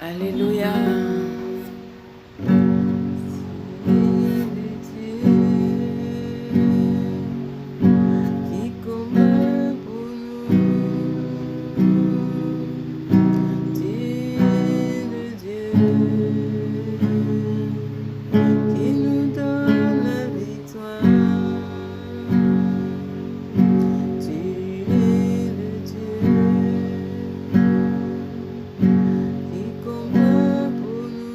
Alléluia. Qui combat pour nous, tu es le Dieu qui nous donne la victoire. Tu es le Dieu qui combat pour nous.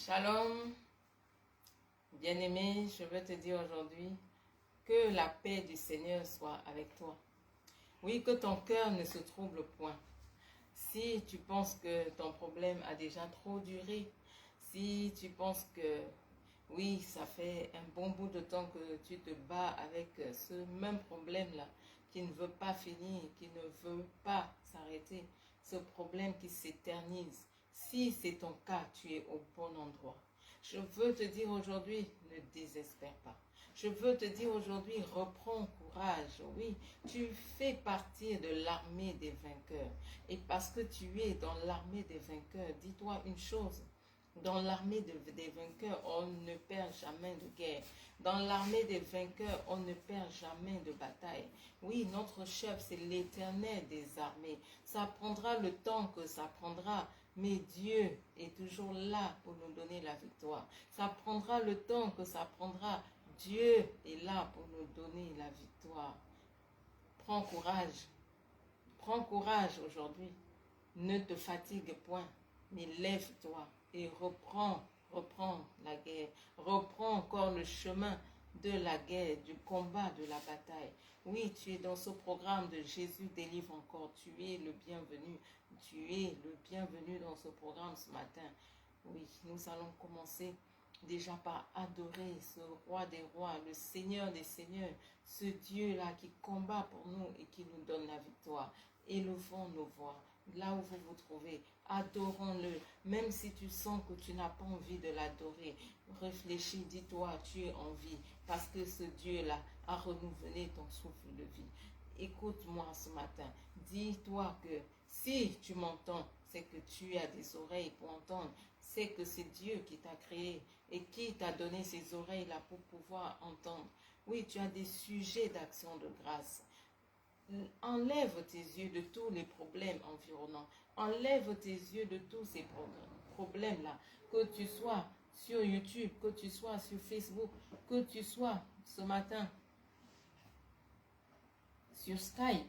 Shalom, bien-aimé, je veux te dire aujourd'hui que la paix du Seigneur soit avec toi. Oui, que ton cœur ne se trouble point. Si tu penses que ton problème a déjà trop duré, si tu penses que oui, ça fait un bon bout de temps que tu te bats avec ce même problème-là qui ne veut pas finir, qui ne veut pas s'arrêter, ce problème qui s'éternise. Si c'est ton cas, tu es au bon endroit. Je veux te dire aujourd'hui, ne désespère pas. Je veux te dire aujourd'hui, reprends courage. Oui, tu fais partie de l'armée des vainqueurs. Et parce que tu es dans l'armée des vainqueurs, dis-toi une chose. Dans l'armée des vainqueurs, on ne perd jamais de guerre. Dans l'armée des vainqueurs, on ne perd jamais de bataille. Oui, notre chef, c'est l'Éternel des armées. Ça prendra le temps que ça prendra, mais Dieu est toujours là pour nous donner la victoire. Ça prendra le temps que ça prendra. Dieu est là pour nous donner la victoire. Prends courage. Prends courage aujourd'hui. Ne te fatigue point, mais lève-toi et reprends la guerre. Reprends encore le chemin de la guerre, du combat, de la bataille. Oui, tu es dans ce programme de Jésus délivre encore. Tu es le bienvenu. Tu es le bienvenu dans ce programme ce matin. Oui, nous allons commencer déjà par adorer ce roi des rois, le Seigneur des seigneurs, ce Dieu-là qui combat pour nous et qui nous donne la victoire. Élevons nos voix là où vous vous trouvez, adorons-le, même si tu sens que tu n'as pas envie de l'adorer, réfléchis, dis-toi, tu es en vie, parce que ce Dieu-là a renouvelé ton souffle de vie. Écoute-moi ce matin, dis-toi que si tu m'entends, c'est que tu as des oreilles pour entendre, c'est que c'est Dieu qui t'a créé et qui t'a donné ces oreilles-là pour pouvoir entendre. Oui, tu as des sujets d'action de grâce. Enlève tes yeux de tous les problèmes environnants. Enlève tes yeux de tous ces problèmes-là. Que tu sois sur YouTube, que tu sois sur Facebook, que tu sois ce matin sur Skype.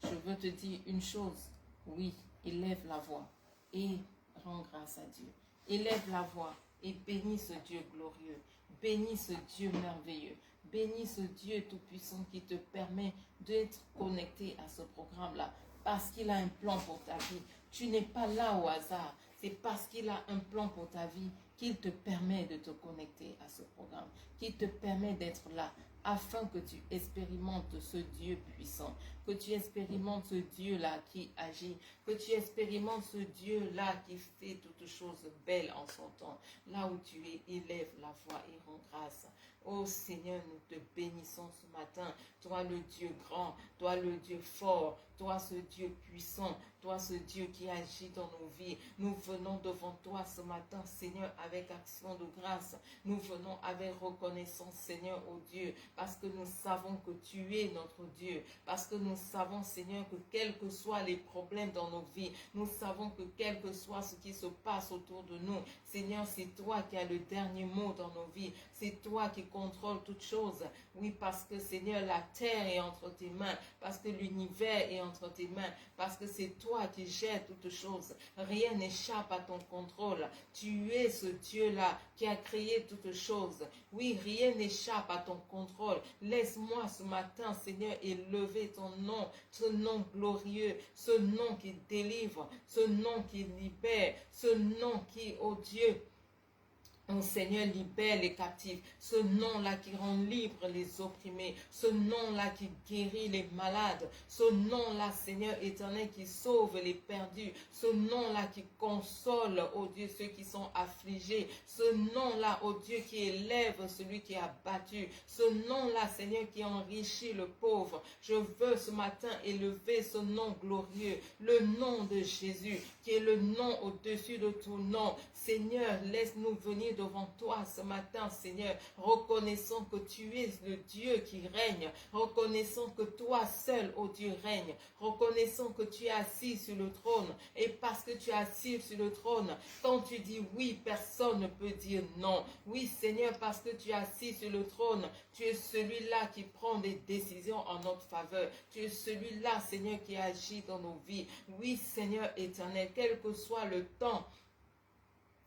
Je veux te dire une chose. Oui, élève la voix et rends grâce à Dieu. Élève la voix et bénis ce Dieu glorieux. Bénis ce Dieu merveilleux. Bénis ce Dieu tout-puissant qui te permet d'être connecté à ce programme-là. Parce qu'il a un plan pour ta vie. Tu n'es pas là au hasard. C'est parce qu'il a un plan pour ta vie qu'il te permet de te connecter à ce programme. Qu'il te permet d'être là afin que tu expérimentes ce Dieu puissant, que tu expérimentes ce Dieu-là qui agit, que tu expérimentes ce Dieu-là qui fait toutes choses belles en son temps. Là où tu es, élève la voix et rends grâce. Oh Seigneur, nous te bénissons ce matin. Toi le Dieu grand, toi le Dieu fort, toi ce Dieu puissant, toi ce Dieu qui agit dans nos vies. Nous venons devant toi ce matin, Seigneur, avec action de grâce. Nous venons avec reconnaissance, Seigneur, oh Dieu, parce que nous savons que tu es notre Dieu, parce que nous savons, Seigneur, que quels que soient les problèmes dans nos vies, nous savons que quel que soit ce qui se passe autour de nous, Seigneur, c'est toi qui as le dernier mot dans nos vies, c'est toi qui contrôles toutes choses. Oui, parce que, Seigneur, la terre est entre tes mains, parce que l'univers est entre tes mains, parce que c'est toi qui gères toutes choses. Rien n'échappe à ton contrôle. Tu es ce Dieu-là qui a créé toutes choses. Oui, rien n'échappe à ton contrôle. Laisse-moi ce matin, Seigneur, élever ton nom, ce nom glorieux, ce nom qui délivre, ce nom qui libère, ce nom qui, oh Dieu, oh Seigneur, libère les captifs. Ce nom-là qui rend libre les opprimés. Ce nom-là qui guérit les malades. Ce nom-là, Seigneur éternel, qui sauve les perdus. Ce nom-là qui console, oh Dieu, ceux qui sont affligés. Ce nom-là, oh Dieu, qui élève celui qui a battu. Ce nom-là, Seigneur, qui enrichit le pauvre. Je veux ce matin élever ce nom glorieux. Le nom de Jésus, qui est le nom au-dessus de tout nom. Seigneur, laisse-nous venir devant toi ce matin, Seigneur, reconnaissant que tu es le Dieu qui règne, reconnaissant que toi seul, ô Dieu, règne, reconnaissant que tu es assis sur le trône, et parce que tu es assis sur le trône, quand tu dis oui, personne ne peut dire non. Oui, Seigneur, parce que tu es assis sur le trône, tu es celui-là qui prend des décisions en notre faveur, tu es celui-là, Seigneur, qui agit dans nos vies. Oui, Seigneur éternel, quel que soit le temps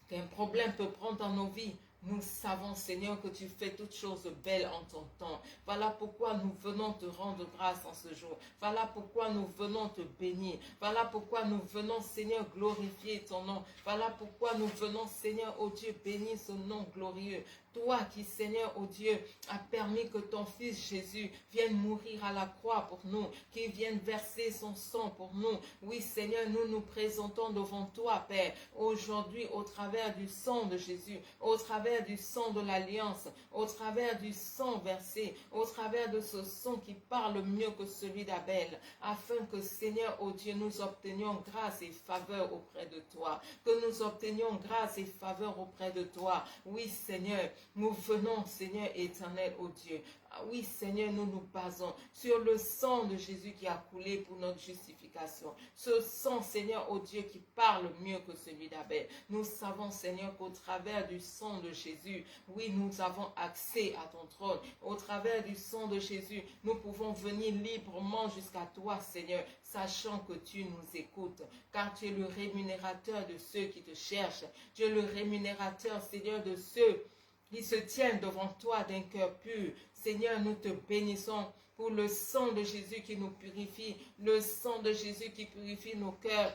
qu'un problème peut prendre dans nos vies, nous savons, Seigneur, que tu fais toutes choses belles en ton temps. Voilà pourquoi nous venons te rendre grâce en ce jour. Voilà pourquoi nous venons te bénir. Voilà pourquoi nous venons, Seigneur, glorifier ton nom. Voilà pourquoi nous venons, Seigneur, oh Dieu, bénir ce nom glorieux. Toi qui, Seigneur, oh Dieu, a permis que ton Fils Jésus vienne mourir à la croix pour nous, qu'il vienne verser son sang pour nous. Oui, Seigneur, nous nous présentons devant toi, Père, aujourd'hui au travers du sang de Jésus, au travers du sang de l'Alliance, au travers du sang versé, au travers de ce sang qui parle mieux que celui d'Abel, afin que, Seigneur, oh Dieu, nous obtenions grâce et faveur auprès de toi, que nous obtenions grâce et faveur auprès de toi. Oui, Seigneur, nous venons, Seigneur éternel, oh Dieu. Ah oui, Seigneur, nous nous basons sur le sang de Jésus qui a coulé pour notre justification. Ce sang, Seigneur, oh Dieu, qui parle mieux que celui d'Abel. Nous savons, Seigneur, qu'au travers du sang de Jésus, oui, nous avons accès à ton trône. Au travers du sang de Jésus, nous pouvons venir librement jusqu'à toi, Seigneur, sachant que tu nous écoutes, car tu es le rémunérateur de ceux qui te cherchent. Tu es le rémunérateur, Seigneur, de ceux qui se tiennent devant toi d'un cœur pur. Seigneur, nous te bénissons pour le sang de Jésus qui nous purifie, le sang de Jésus qui purifie nos cœurs,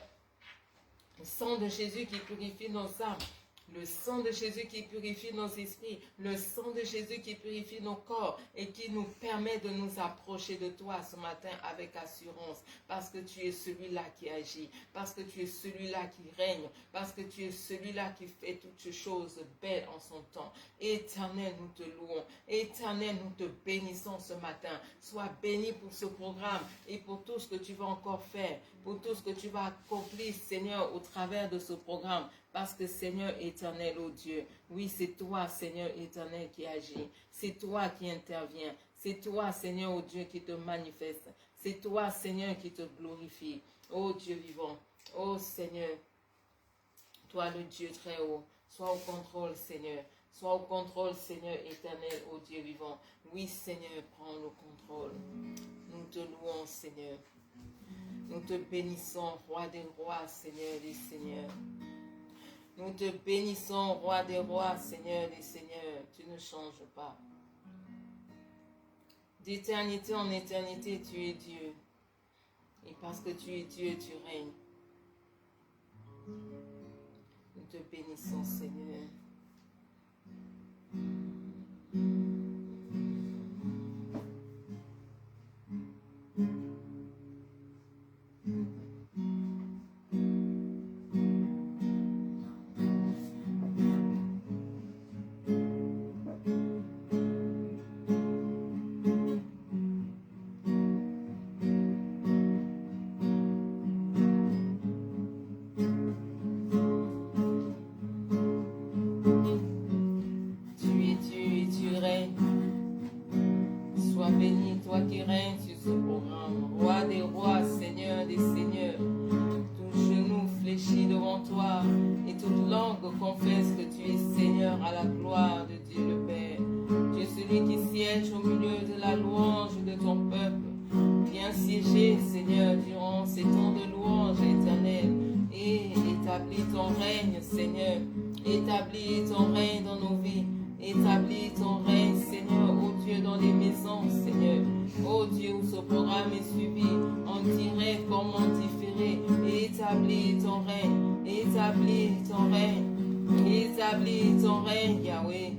le sang de Jésus qui purifie nos âmes, le sang de Jésus qui purifie nos esprits, le sang de Jésus qui purifie nos corps et qui nous permet de nous approcher de toi ce matin avec assurance, parce que tu es celui-là qui agit, parce que tu es celui-là qui règne, parce que tu es celui-là qui fait toutes choses belles en son temps. Éternel, nous te louons. Éternel, nous te bénissons ce matin. Sois béni pour ce programme et pour tout ce que tu vas encore faire, pour tout ce que tu vas accomplir, Seigneur, au travers de ce programme. Parce que Seigneur éternel, oh Dieu, oui, c'est toi, Seigneur éternel, qui agit. C'est toi qui interviens. C'est toi, Seigneur, oh Dieu, qui te manifeste. C'est toi, Seigneur, qui te glorifie. Oh Dieu vivant, oh Seigneur, toi le Dieu très haut, sois au contrôle, Seigneur. Sois au contrôle, Seigneur éternel, oh Dieu vivant. Oui, Seigneur, prends le contrôle. Nous te louons, Seigneur. Nous te bénissons, roi des rois, Seigneur des seigneurs. Nous te bénissons, roi des rois, Seigneur des seigneurs. Tu ne changes pas. D'éternité en éternité, tu es Dieu. Et parce que tu es Dieu, tu règnes. Nous te bénissons, Seigneur. Établis ton règne dans nos vies. Établis ton règne, Seigneur, oh Dieu, dans les maisons, Seigneur. Oh Dieu, où ce programme est suivi en direct comme en différé. Établis ton règne. Établis ton règne. Établis ton règne, Yahweh.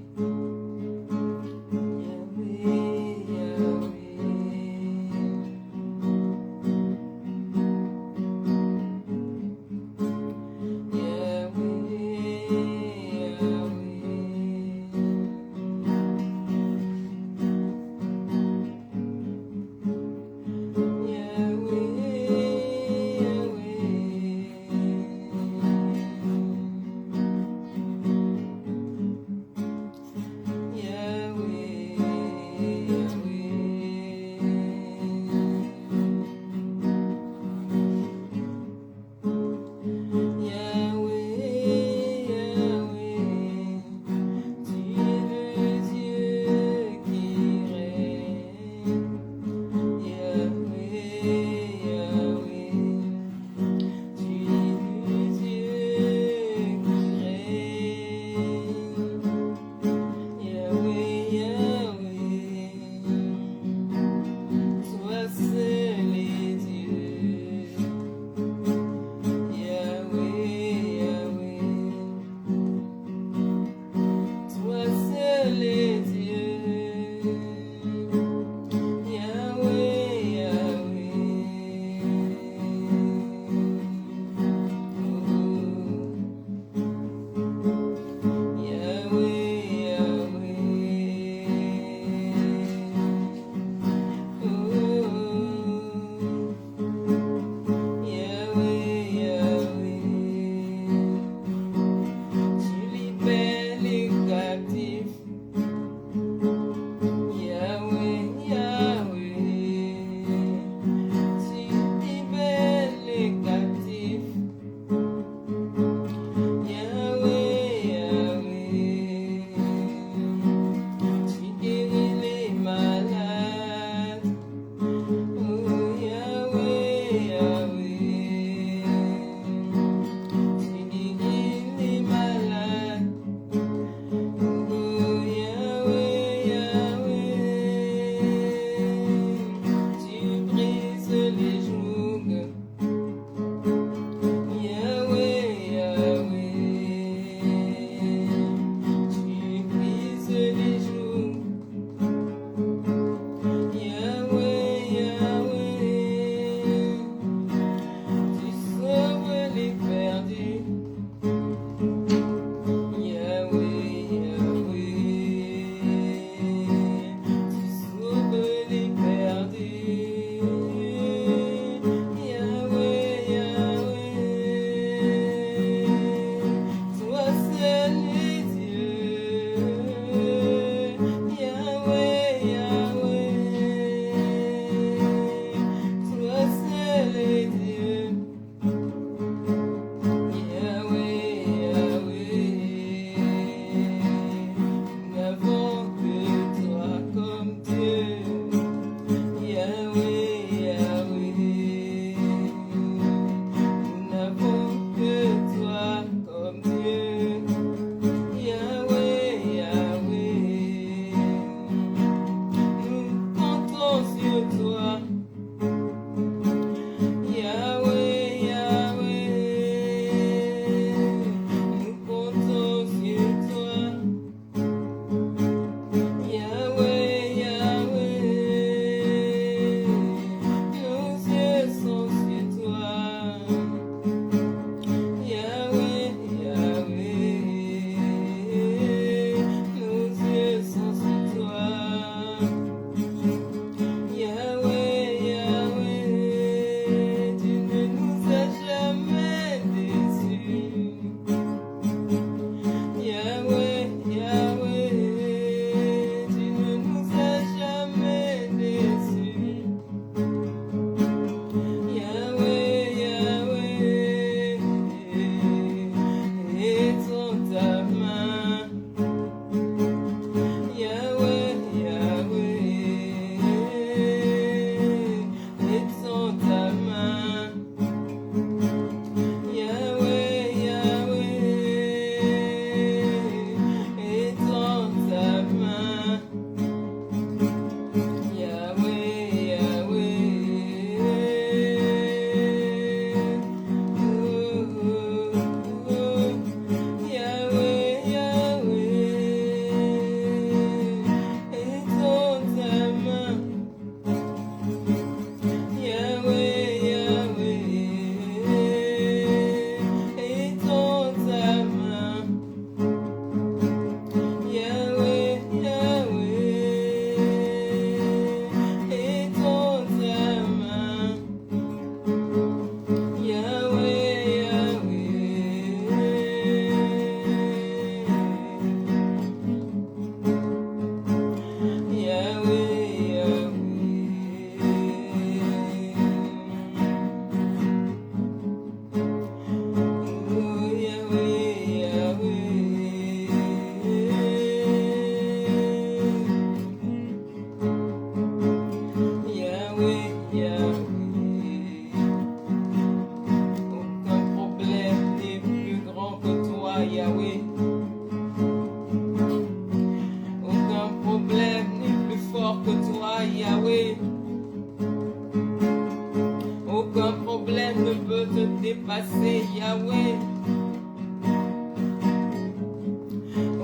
passé, Yahweh.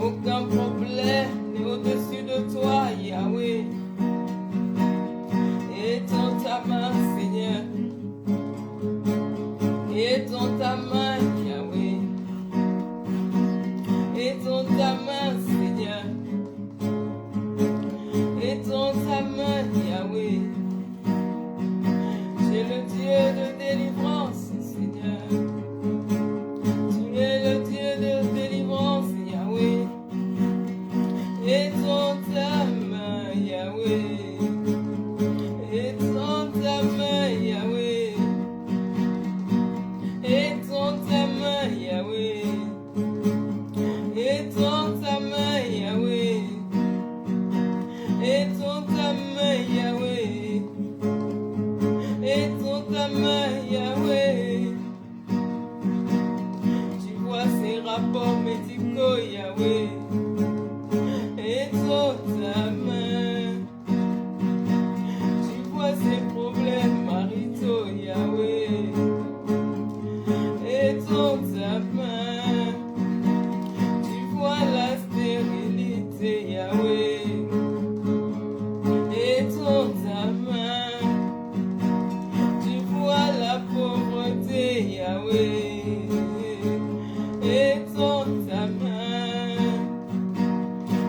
Aucun problème n'est au-dessus de toi, Yahweh. Étends ta main, Seigneur. Étends ta main, Yahweh. Étends ta main, Seigneur. Étends ta main, Yahweh. Tu es le Dieu de délivrance, Seigneur. Tu es le Dieu de délivrance, Yahweh. Étends ta main, Yahweh. Étends ta main, Yahweh. Étends ta main, Yahweh. Étends ta main, Yahweh. Étends ta main, Yahweh. Étends ta main, Yahweh. Tu vois ces rapports médicaux, Yahweh. Étends ta main. Tu vois ces problèmes maritaux, Yahweh. Étends ta main. Tu vois la stérilité, Yahweh. Étends ta main. Tu vois la pauvreté, Yahweh. Étends ta main.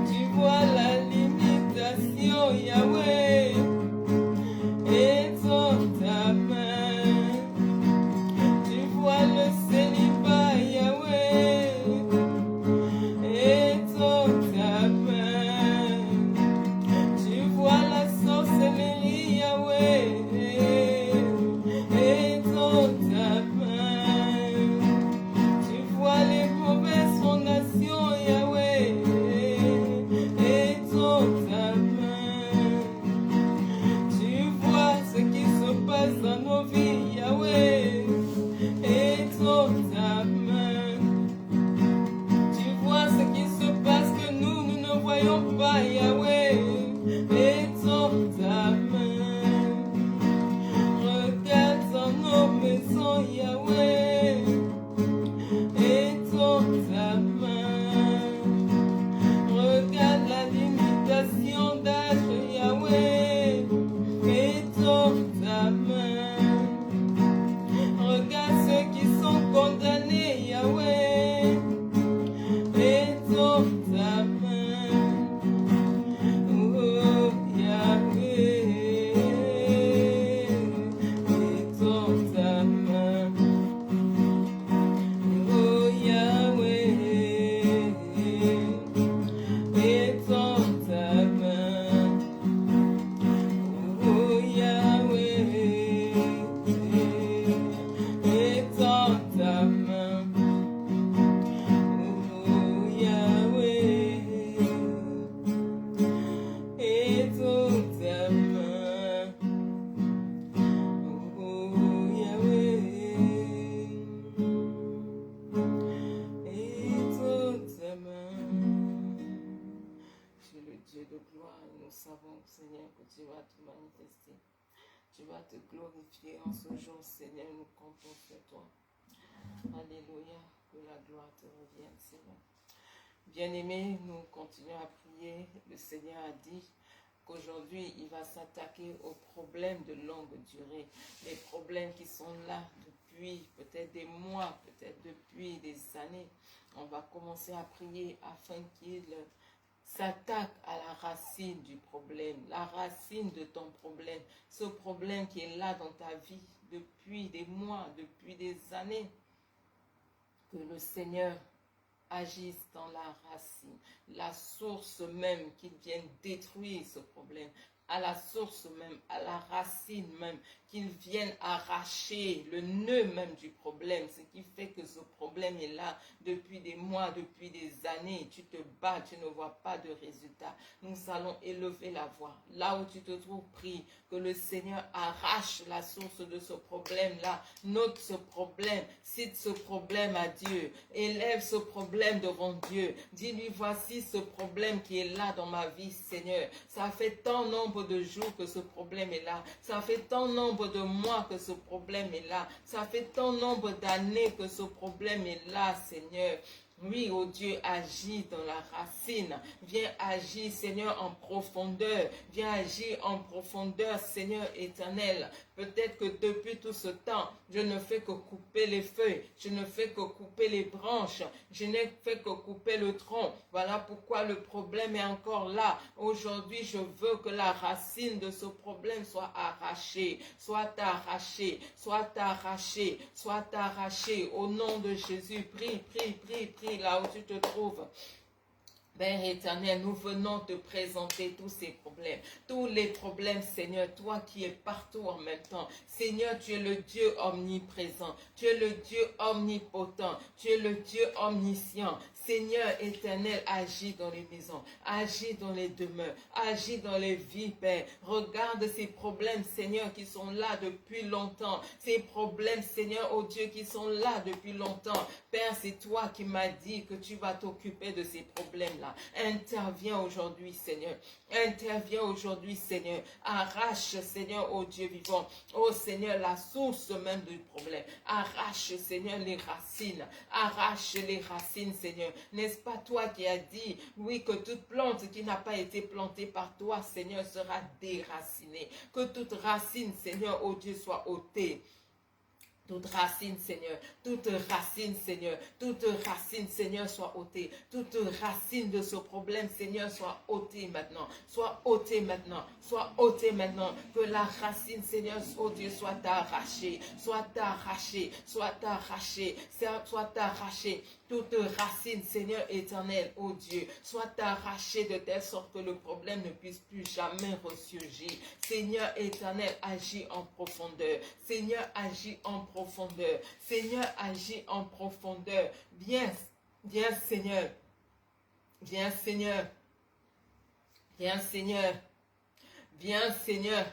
Tu vois la limitation, Yahweh. Étends ta main. Tu vois le célibat, Yahweh. Étends ta main. Tu vois la sorcellerie, Yahweh. Étends ta main. Tu vois les mauvaises fondations, Yahweh. Étends ta main. Tu vois ce qui se passe dans nos vies, Yahweh. Étends ta main. Tu vois ce qui se passe que nous ne voyons pas, Yahweh. Étends ta main. Regarde dans nos maisons, Yahweh. Étends ta main. Regarde la limitation d'âge, Yahweh. Étends ta main. Regarde ceux qui sont condamnés, Yahweh. Étends ta main. Oh, Yahweh. Étends ta main. Oh, Yahweh. Étends ta main. Oh, Yahweh. Étends ta main. Oh, Yahweh. Étends ta main. Oh, Yahweh. Étends ta main. Tu es le Dieu de gloire et nous savons, Seigneur, que tu vas te manifester. Tu vas te glorifier en ce jour, Seigneur, nous comptons sur toi. Alléluia, que la gloire te revienne, Seigneur. Bien-aimés, nous continuons à prier. Le Seigneur a dit qu'aujourd'hui, il va s'attaquer aux problèmes de longue durée. Les problèmes qui sont là depuis peut-être des mois, peut-être depuis des années. On va commencer à prier afin qu'il s'attaque à la racine du problème, la racine de ton problème, ce problème qui est là dans ta vie depuis des mois, depuis des années. Que le Seigneur agisse dans la racine, la source même, qu'il vienne détruire ce problème, à la source même, à la racine même, qu'il vienne arracher le nœud même du problème, ce qui fait que ce problème est là depuis des mois, depuis des années, tu te bats, tu ne vois pas de résultat. Nous allons élever la voix, là où tu te trouves, prie, que le Seigneur arrache la source de ce problème-là, note ce problème, cite ce problème à Dieu, élève ce problème devant Dieu, dis-lui, voici ce problème qui est là dans ma vie, Seigneur, ça fait tant nombre nombre de jours que ce problème est là. Ça fait tant nombre de mois que ce problème est là. Ça fait tant nombre d'années que ce problème est là, Seigneur. Oui, oh Dieu, agis dans la racine. Viens agir, Seigneur, en profondeur. Viens agir en profondeur, Seigneur éternel. Peut-être que depuis tout ce temps, je ne fais que couper les feuilles. Je ne fais que couper les branches. Je n'ai fait que couper le tronc. Voilà pourquoi le problème est encore là. Aujourd'hui, je veux que la racine de ce problème soit arrachée. Soit arrachée. Soit arrachée. Soit arrachée. Au nom de Jésus, prie, prie, prie, prie là où tu te trouves. Père éternel, nous venons te présenter tous ces problèmes. Tous les problèmes, Seigneur, toi qui es partout en même temps. Seigneur, tu es le Dieu omniprésent. Tu es le Dieu omnipotent. Tu es le Dieu omniscient. Seigneur éternel, agis dans les maisons, agis dans les demeures, agis dans les vies, Père. Regarde ces problèmes, Seigneur, qui sont là depuis longtemps. Ces problèmes, Seigneur, oh Dieu, qui sont là depuis longtemps. Père, c'est toi qui m'as dit que tu vas t'occuper de ces problèmes-là. Interviens aujourd'hui, Seigneur. Interviens aujourd'hui, Seigneur. Arrache, Seigneur, oh Dieu vivant. Oh Seigneur, la source même du problème. Arrache, Seigneur, les racines. Arrache les racines, Seigneur. N'est-ce pas toi qui as dit, oui, que toute plante qui n'a pas été plantée par toi, Seigneur, sera déracinée. Que toute racine, Seigneur, oh Dieu, soit ôtée. Toute racine, Seigneur, toute racine, Seigneur, soit ôtée. Toute racine de ce problème, Seigneur, soit ôtée maintenant. Soit ôtée maintenant. Soit ôtée maintenant. Que la racine, Seigneur, oh Dieu, soit arrachée. Soit arrachée. Soit arrachée. Soit arrachée. Toute racine, Seigneur éternel, oh Dieu, soit arrachée de telle sorte que le problème ne puisse plus jamais ressurgir. Seigneur éternel, agis en profondeur. Seigneur, agis en profondeur. Seigneur, agis en profondeur. Viens, viens Seigneur. Viens Seigneur. Viens Seigneur. Viens Seigneur.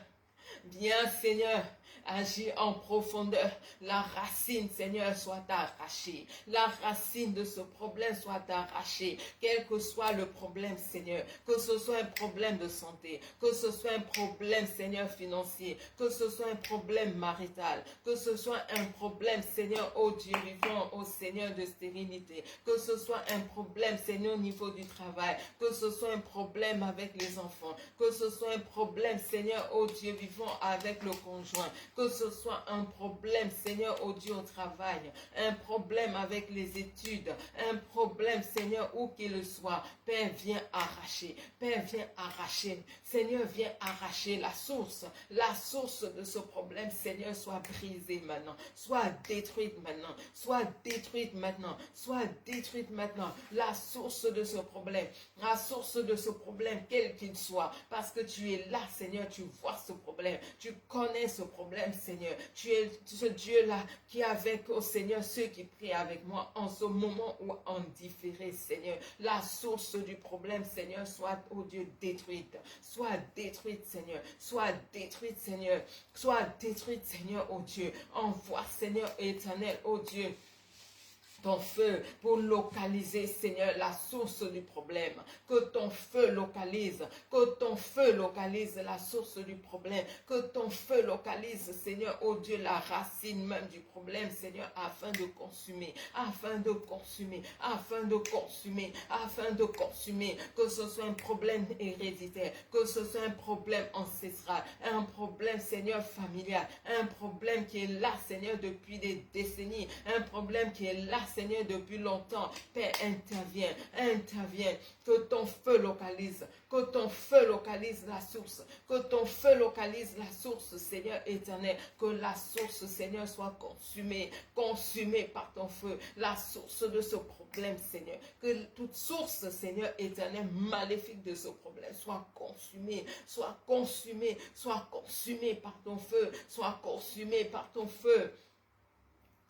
Viens Seigneur. Agis en profondeur. La racine, Seigneur, soit arrachée. La racine de ce problème soit arrachée. Quel que soit le problème, Seigneur. Que ce soit un problème de santé. Que ce soit un problème, Seigneur, financier. Que ce soit un problème marital. Que ce soit un problème, Seigneur, oh Dieu vivant, oh Seigneur de stérilité. Que ce soit un problème, Seigneur, au niveau du travail. Que ce soit un problème avec les enfants. Que ce soit un problème, Seigneur, oh Dieu vivant, avec le conjoint. Que ce soit un problème, Seigneur, oh Dieu, au travail, un problème avec les études, un problème, Seigneur, où qu'il soit, Père, viens arracher. Père, viens arracher. Seigneur, viens arracher la source de ce problème, Seigneur, soit brisée maintenant, soit détruite maintenant, soit détruite maintenant, soit détruite maintenant. La source de ce problème, quel qu'il soit, parce que tu es là, Seigneur, tu vois ce problème, tu connais ce problème, Seigneur. Tu es ce Dieu-là qui est avec, oh Seigneur, ceux qui prient avec moi en ce moment ou en différé, Seigneur. La source du problème, Seigneur, soit, oh Dieu, détruite. Soit détruite, Seigneur. Soit détruite, Seigneur. Soit détruite, Seigneur, oh Dieu. Envoie, Seigneur éternel, oh Dieu, ton feu pour localiser, Seigneur, la source du problème. Que ton feu localise la source du problème. Que ton feu localise, Seigneur, oh Dieu, la racine même du problème, Seigneur, afin de consumer. Que ce soit un problème héréditaire, que ce soit un problème ancestral, un problème, Seigneur, familial, un problème qui est là, Seigneur, depuis des décennies, un problème qui est là, Seigneur, depuis longtemps. Père, interviens. Que ton feu localise la source. Que ton feu localise la source, Seigneur éternel. Que la source, Seigneur, soit consumée par ton feu. La source de ce problème, Seigneur. Que toute source, Seigneur éternel, maléfique de ce problème soit consumée par ton feu.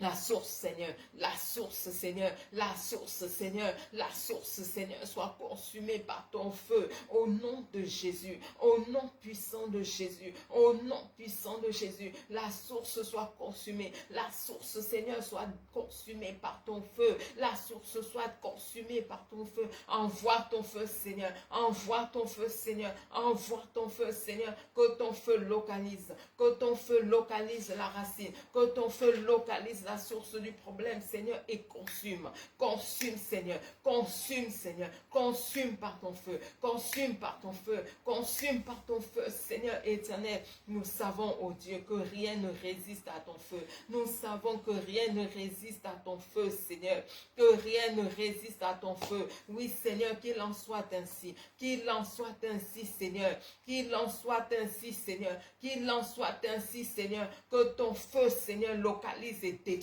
La source, Seigneur, la source, Seigneur, la source, Seigneur, la source, Seigneur, soit consumée par ton feu, au nom de Jésus, au nom puissant de Jésus, au nom puissant de Jésus, la source soit consumée, la source, Seigneur, soit consumée par ton feu, la source soit consumée par ton feu, envoie ton feu, Seigneur, envoie ton feu, Seigneur, envoie ton feu, Seigneur, que ton feu localise, que ton feu localise la racine, que ton feu localise la source du problème, Seigneur, et consume. Consume, Seigneur. Consume, Seigneur. Consume par ton feu. Consume par ton feu. Consume par ton feu, Seigneur éternel. Nous savons, oh Dieu, que rien ne résiste à ton feu. Nous savons que rien ne résiste à ton feu, Seigneur. Que rien ne résiste à ton feu. Oui, Seigneur, qu'il en soit ainsi. Qu'il en soit ainsi, Seigneur. Qu'il en soit ainsi, Seigneur. Qu'il en soit ainsi, Seigneur. Que ton feu, Seigneur, localise et détruise.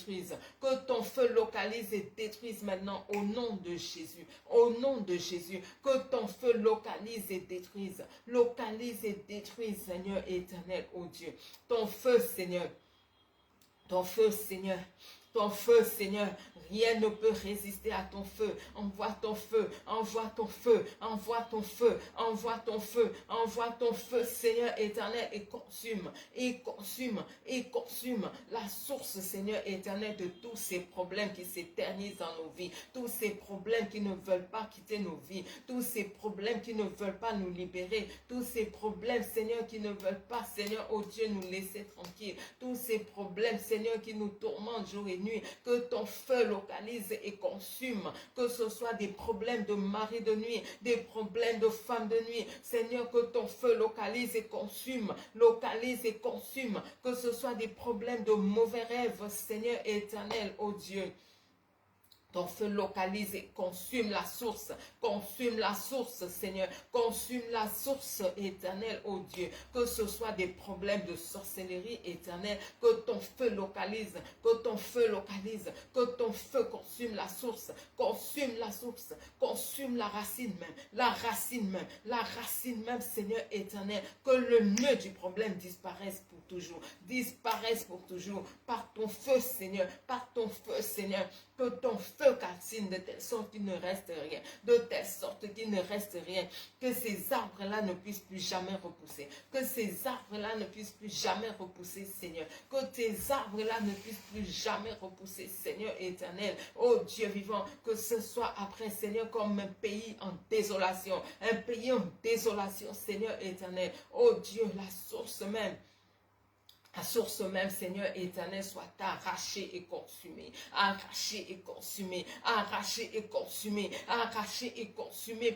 Que ton feu localise et détruise maintenant au nom de Jésus. Au nom de Jésus. Que ton feu localise et détruise. Localise et détruise, Seigneur éternel, oh Dieu. Ton feu, Seigneur. Ton feu, Seigneur. Ton feu, Seigneur, rien ne peut résister à ton feu. Envoie ton feu, envoie ton feu, envoie ton feu, envoie ton feu, envoie ton feu, Seigneur éternel, et consume, et consume, et consume la source, Seigneur éternel, de tous ces problèmes qui s'éternisent dans nos vies, tous ces problèmes qui ne veulent pas quitter nos vies, tous ces problèmes qui ne veulent pas nous libérer, tous ces problèmes, Seigneur, qui ne veulent pas, Seigneur, oh Dieu, nous laisser tranquilles, tous ces problèmes, Seigneur, qui nous tourmentent jour et nuit, que ton feu localise et consume, que ce soit des problèmes de mari de nuit, des problèmes de femme de nuit, Seigneur, que ton feu localise et consume, que ce soit des problèmes de mauvais rêves, Seigneur éternel, oh Dieu. Ton feu localise et consume la source, Seigneur, consume la source éternelle, oh Dieu, que ce soit des problèmes de sorcellerie éternelle, que ton feu localise, que ton feu localise, que ton feu consume la source, consume la racine même, Seigneur éternel, que le nœud du problème disparaisse pour toujours, par ton feu, Seigneur, que ton feu calcine de telle sorte qu'il ne reste rien, que ces arbres-là ne puissent plus jamais repousser, Seigneur, que tes arbres-là ne puissent plus jamais repousser, Seigneur éternel, oh Dieu vivant, que ce soit après, Seigneur, comme un pays en désolation, Seigneur éternel, oh Dieu, la source même, Seigneur éternel, soit arrachée et consumée,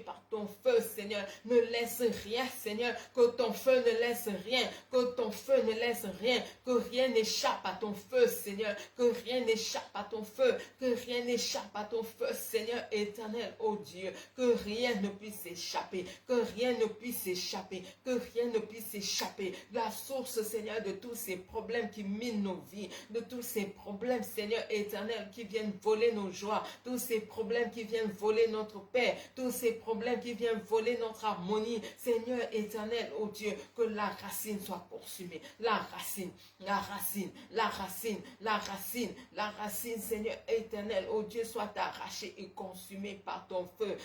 par ton feu, Seigneur. Ne laisse rien, Seigneur, que ton feu ne laisse rien, que rien n'échappe à ton feu, Seigneur, que rien n'échappe à ton feu, Seigneur éternel, oh Dieu, que rien ne puisse échapper, la source, Seigneur, de tous ces problèmes qui minent nos vies, de tous ces problèmes, Seigneur éternel, qui viennent voler nos joies, tous ces problèmes qui viennent voler notre paix, tous ces problèmes qui viennent voler notre harmonie, Seigneur éternel, oh Dieu, que la racine soit consumée, la racine, Seigneur éternel, oh Dieu, soit arrachée et consumée par ton feu,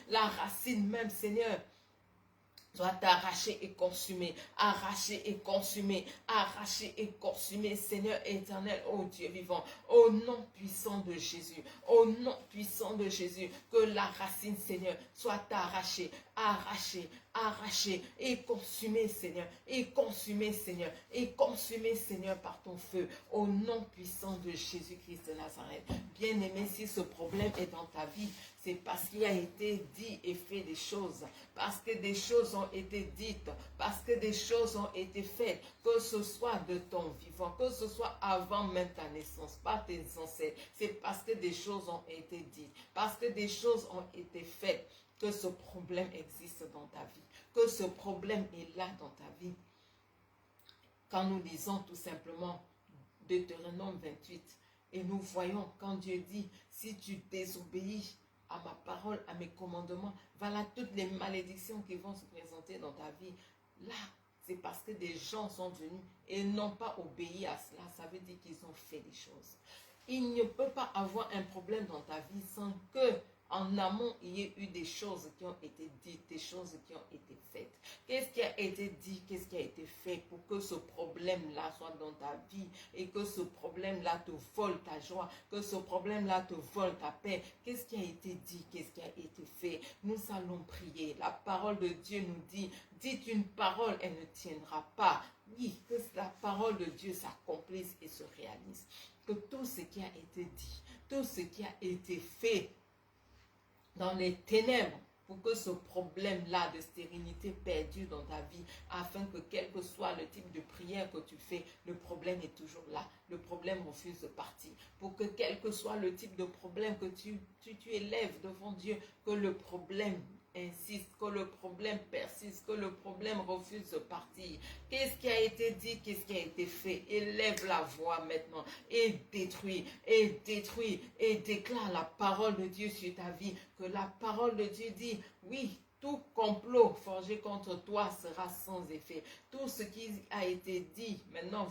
la racine même, Seigneur, soit arraché et consumé, Seigneur éternel, oh Dieu vivant, au nom puissant de Jésus, que la racine, Seigneur, soit arrachée et consumée, Seigneur, par ton feu, au nom puissant de Jésus-Christ de Nazareth. Bien-aimé, si ce problème est dans ta vie, c'est parce qu'il a été dit et fait des choses, parce que des choses ont été dites, parce que des choses ont été faites, que ce soit de ton vivant, que ce soit avant même ta naissance, par tes ancêtres, c'est parce que des choses ont été dites, parce que des choses ont été faites, que ce problème existe dans ta vie, que ce problème est là dans ta vie. Quand nous lisons tout simplement Deutéronome 28, et nous voyons quand Dieu dit, si tu désobéis à ma parole, à mes commandements, voilà toutes les malédictions qui vont se présenter dans ta vie. Là, c'est parce que des gens sont venus et n'ont pas obéi à cela. Ça veut dire qu'ils ont fait des choses. Il ne peut pas avoir un problème dans ta vie sans que en amont, il y ait eu des choses qui ont été dites, des choses qui ont été faites. Qu'est-ce qui a été dit, qu'est-ce qui a été fait pour que ce problème-là soit dans ta vie et que ce problème-là te vole ta joie, que ce problème-là te vole ta paix? Qu'est-ce qui a été dit, qu'est-ce qui a été fait? Nous allons prier. La parole de Dieu nous dit, dites une parole, elle ne tiendra pas. Oui, que la parole de Dieu s'accomplisse et se réalise. Que tout ce qui a été dit, tout ce qui a été fait dans les ténèbres, pour que ce problème-là de stérilité perdure dans ta vie, afin que quel que soit le type de prière que tu fais, le problème est toujours là. Le problème refuse de partir. Pour que quel que soit le type de problème que tu élèves devant Dieu, que le problème insiste, que le problème persiste, que le problème refuse de partir. Qu'est-ce qui a été dit, qu'est-ce qui a été fait? Élève la voix maintenant et détruis, et déclare la parole de Dieu sur ta vie. Que la parole de Dieu dit, oui, tout complot forgé contre toi sera sans effet. Tout ce qui a été dit, maintenant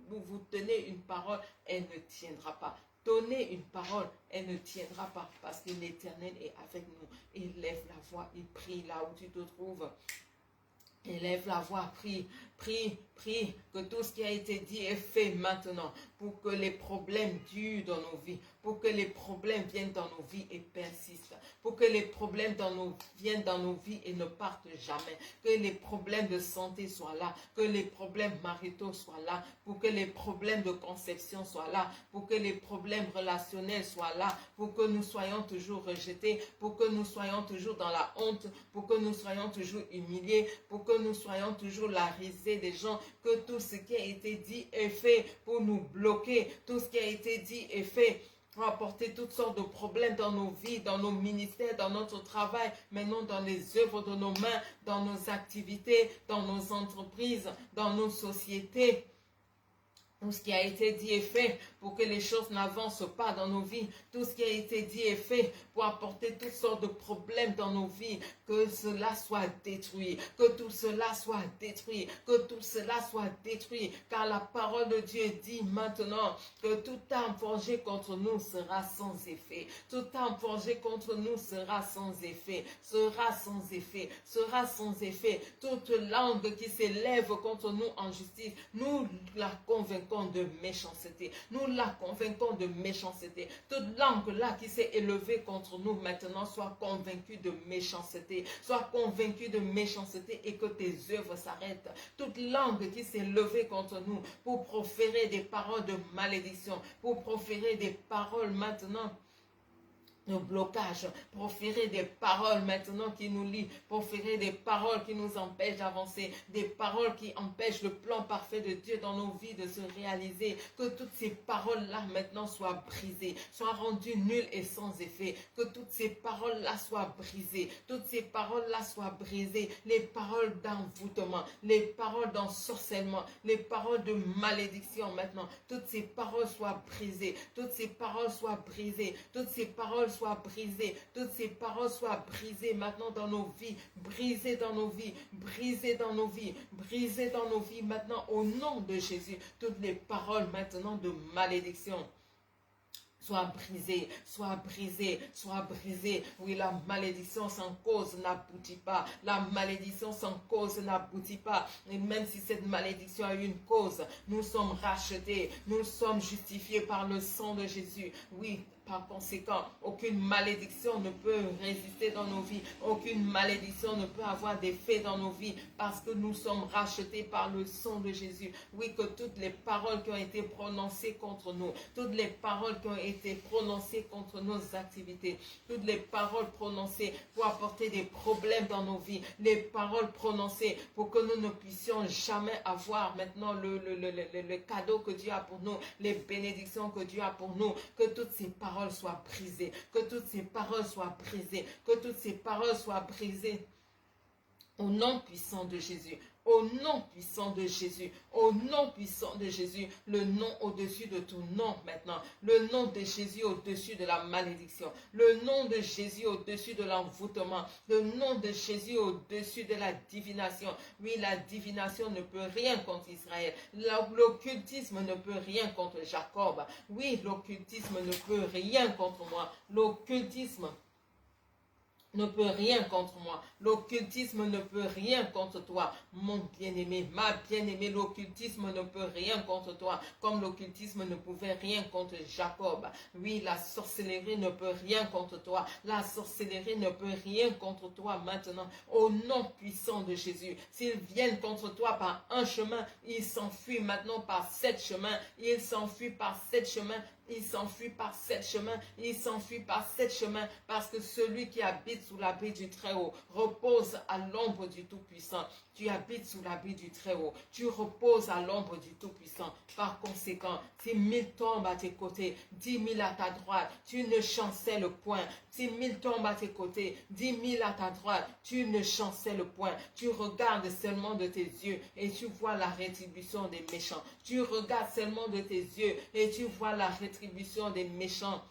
vous tenez une parole, elle ne tiendra pas. Donnez une parole, elle ne tiendra pas parce que l'Éternel est avec nous. Élève la voix et prie là où tu te trouves. Élève la voix, prie, que tout ce qui a été dit est fait maintenant pour que les problèmes durent dans nos vies, pour que les problèmes viennent dans nos vies et persistent, pour que les problèmes viennent dans nos vies et ne partent jamais, que les problèmes de santé soient là, que les problèmes maritaux soient là, pour que les problèmes de conception soient là, pour que les problèmes relationnels soient là, pour que nous soyons toujours rejetés, pour que nous soyons toujours dans la honte, pour que nous soyons toujours humiliés, pour que nous soyons toujours la risée des gens, que tout ce qui a été dit est fait pour nous bloquer, tout ce qui a été dit est fait pour apporter toutes sortes de problèmes dans nos vies, dans nos ministères, dans notre travail, maintenant dans les œuvres de nos mains, dans nos activités, dans nos entreprises, dans nos sociétés. Tout ce qui a été dit est fait pour que les choses n'avancent pas dans nos vies. Tout ce qui a été dit est fait pour apporter toutes sortes de problèmes dans nos vies. Que cela soit détruit. Que tout cela soit détruit. Que tout cela soit détruit. Car la parole de Dieu dit maintenant que toute arme forgée contre nous sera sans effet. Toute arme forgée contre nous sera sans effet. Sera sans effet. Sera sans effet. Toute langue qui s'élève contre nous en justice, nous la convainquons de méchanceté. Nous la convainquons de méchanceté. Toute langue là qui s'est élevée contre nous maintenant soit convaincue de méchanceté. Soit convaincue de méchanceté et que tes œuvres s'arrêtent. Toute langue qui s'est levée contre nous pour proférer des paroles de malédiction, pour proférer des paroles maintenant de blocage, proférer des paroles maintenant qui nous lient, proférer des paroles qui nous empêchent d'avancer, des paroles qui empêchent le plan parfait de Dieu dans nos vies de se réaliser, que toutes ces paroles-là maintenant soient brisées, soient rendues nulles et sans effet, que toutes ces paroles-là soient brisées, toutes ces paroles-là soient brisées, les paroles d'envoûtement, les paroles d'ensorcellement, les paroles de malédiction maintenant, toutes ces paroles soient brisées, toutes ces paroles soient brisées, toutes ces paroles soient brisées, toutes ces paroles soient brisées maintenant dans nos vies, brisées dans nos vies, brisées dans nos vies, brisées dans nos vies maintenant au nom de Jésus. Toutes les paroles maintenant de malédiction soit brisée, soit brisée, soit brisée. Oui, la malédiction sans cause n'aboutit pas. La malédiction sans cause n'aboutit pas. Et même si cette malédiction a une cause, nous sommes rachetés, nous sommes justifiés par le sang de Jésus. Oui, par conséquent, aucune malédiction ne peut résister dans nos vies. Aucune malédiction ne peut avoir d'effet dans nos vies parce que nous sommes rachetés par le sang de Jésus. Oui, que toutes les paroles qui ont été prononcées contre nous, toutes les paroles qui ont été prononcées contre nos activités, toutes les paroles prononcées pour apporter des problèmes dans nos vies, les paroles prononcées pour que nous ne puissions jamais avoir maintenant le cadeau que Dieu a pour nous, les bénédictions que Dieu a pour nous, que toutes ces paroles soient brisées, que toutes ces paroles soient brisées, que toutes ces paroles soient brisées. Au nom puissant de Jésus, au nom puissant de Jésus, au nom puissant de Jésus, le nom au-dessus de tout nom maintenant, le nom de Jésus au-dessus de la malédiction, le nom de Jésus au-dessus de l'envoûtement, le nom de Jésus au-dessus de la divination. Oui, la divination ne peut rien contre Israël, l'occultisme ne peut rien contre Jacob, oui, l'occultisme ne peut rien contre moi, l'occultisme ne peut rien contre moi. L'occultisme ne peut rien contre toi, mon bien-aimé, ma bien-aimée. L'occultisme ne peut rien contre toi, comme l'occultisme ne pouvait rien contre Jacob. Oui, la sorcellerie ne peut rien contre toi. La sorcellerie ne peut rien contre toi maintenant. Au nom puissant de Jésus, s'ils viennent contre toi par un chemin, ils s'enfuient maintenant par 7 chemins. Ils s'enfuient par 7 chemins. Il s'enfuit par 7 chemins, il s'enfuit par 7 chemins, parce que celui qui habite sous l'abri du Très-Haut repose à l'ombre du Tout-Puissant. Tu habites sous l'abri du Très-Haut, tu reposes à l'ombre du Tout-Puissant. Par conséquent, si 1000 tombent à tes côtés, 10 000 à ta droite, tu ne chancelles point. Si 1000 tombent à tes côtés, 10 000 à ta droite, tu ne chancelles point. Tu regardes seulement de tes yeux et tu vois la rétribution des méchants. Tu regardes seulement de tes yeux et tu vois la rétribution des méchants.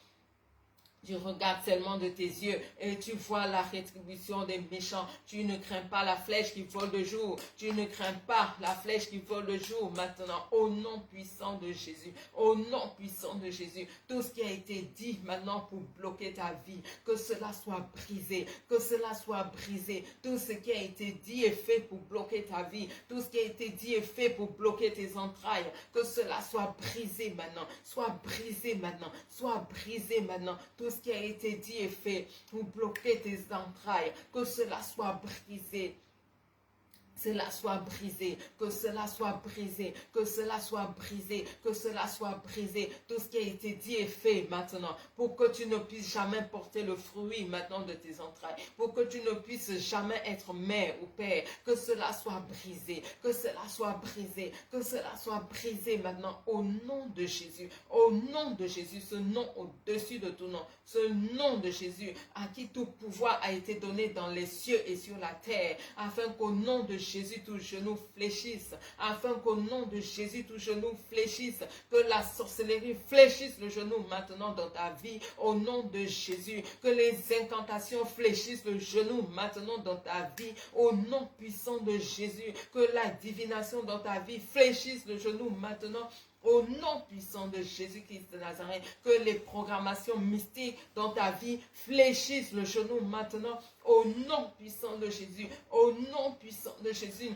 Tu regardes seulement de tes yeux et tu vois la rétribution des méchants. Tu ne crains pas la flèche qui vole de jour. Tu ne crains pas la flèche qui vole de jour maintenant. Au nom puissant de Jésus. Au nom puissant de Jésus. Tout ce qui a été dit maintenant pour bloquer ta vie, que cela soit brisé. Que cela soit brisé. Tout ce qui a été dit et fait pour bloquer ta vie. Tout ce qui a été dit et fait pour bloquer tes entrailles. Que cela soit brisé maintenant. Soit brisé maintenant. Soit brisé maintenant. Tout ce qui a été dit et fait pour bloquer tes entrailles, que cela soit brisé. Cela soit brisé, que cela soit brisé, que cela soit brisé, que cela soit brisé. Tout ce qui a été dit et fait maintenant, pour que tu ne puisses jamais porter le fruit maintenant de tes entrailles, pour que tu ne puisses jamais être mère ou père, que cela soit brisé, que cela soit brisé, que cela soit brisé maintenant au nom de Jésus, au nom de Jésus, ce nom au-dessus de tout nom, ce nom de Jésus à qui tout pouvoir a été donné dans les cieux et sur la terre, afin qu'au nom de Jésus, tout genou fléchisse, afin qu'au nom de Jésus, tout genou fléchisse, que la sorcellerie fléchisse le genou maintenant dans ta vie, au nom de Jésus, que les incantations fléchissent le genou maintenant dans ta vie, au nom puissant de Jésus, que la divination dans ta vie fléchisse le genou maintenant, au nom puissant de Jésus-Christ de Nazareth, que les programmations mystiques dans ta vie fléchissent le genou maintenant, au nom puissant de Jésus, au nom puissant de Jésus.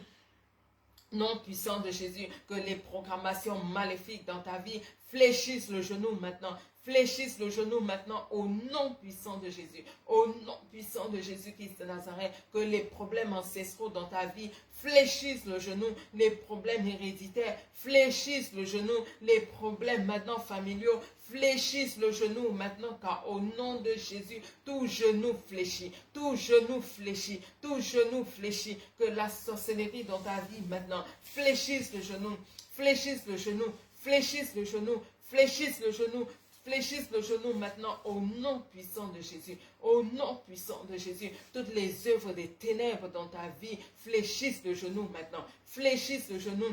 Nom puissant de Jésus, que les programmations maléfiques dans ta vie fléchissent le genou maintenant, fléchissent le genou maintenant au nom puissant de Jésus, au nom puissant de Jésus-Christ de Nazareth, que les problèmes ancestraux dans ta vie fléchissent le genou, les problèmes héréditaires fléchissent le genou, les problèmes maintenant familiaux fléchissent le genou maintenant, car au nom de Jésus, tout genou fléchit, tout genou fléchit, tout genou fléchit, que la sorcellerie dans ta vie maintenant fléchisse le genou, fléchisse le genou, fléchisse le genou, fléchisse le genou, fléchisse le genou maintenant au nom puissant de Jésus, au nom puissant de Jésus. Toutes les œuvres des ténèbres dans ta vie fléchissent le genou maintenant, fléchissent le genou.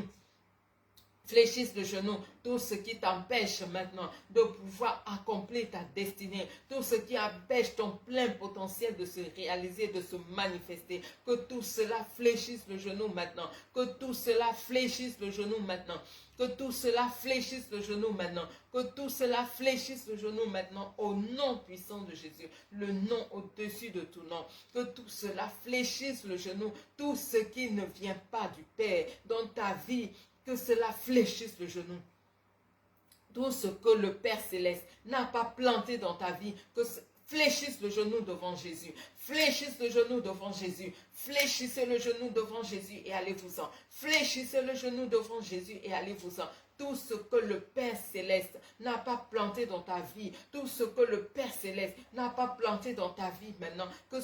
Fléchisse le genou, tout ce qui t'empêche maintenant de pouvoir accomplir ta destinée, tout ce qui empêche ton plein potentiel de se réaliser, de se manifester, que tout cela fléchisse le genou maintenant, que tout cela fléchisse le genou maintenant, que tout cela fléchisse le genou maintenant, que tout cela fléchisse le genou maintenant au nom puissant de Jésus, le nom au-dessus de tout nom, que tout cela fléchisse le genou, tout ce qui ne vient pas du Père dans ta vie, que cela fléchisse le genou. Tout ce que le Père Céleste n'a pas planté dans ta vie, que fléchisse le genou devant Jésus. Fléchisse le genou devant Jésus. Fléchissez le genou devant Jésus et allez-vous-en. Fléchissez le genou devant Jésus et allez-vous-en. Tout ce que le Père Céleste n'a pas planté dans ta vie, tout ce que le Père Céleste n'a pas planté dans ta vie maintenant, que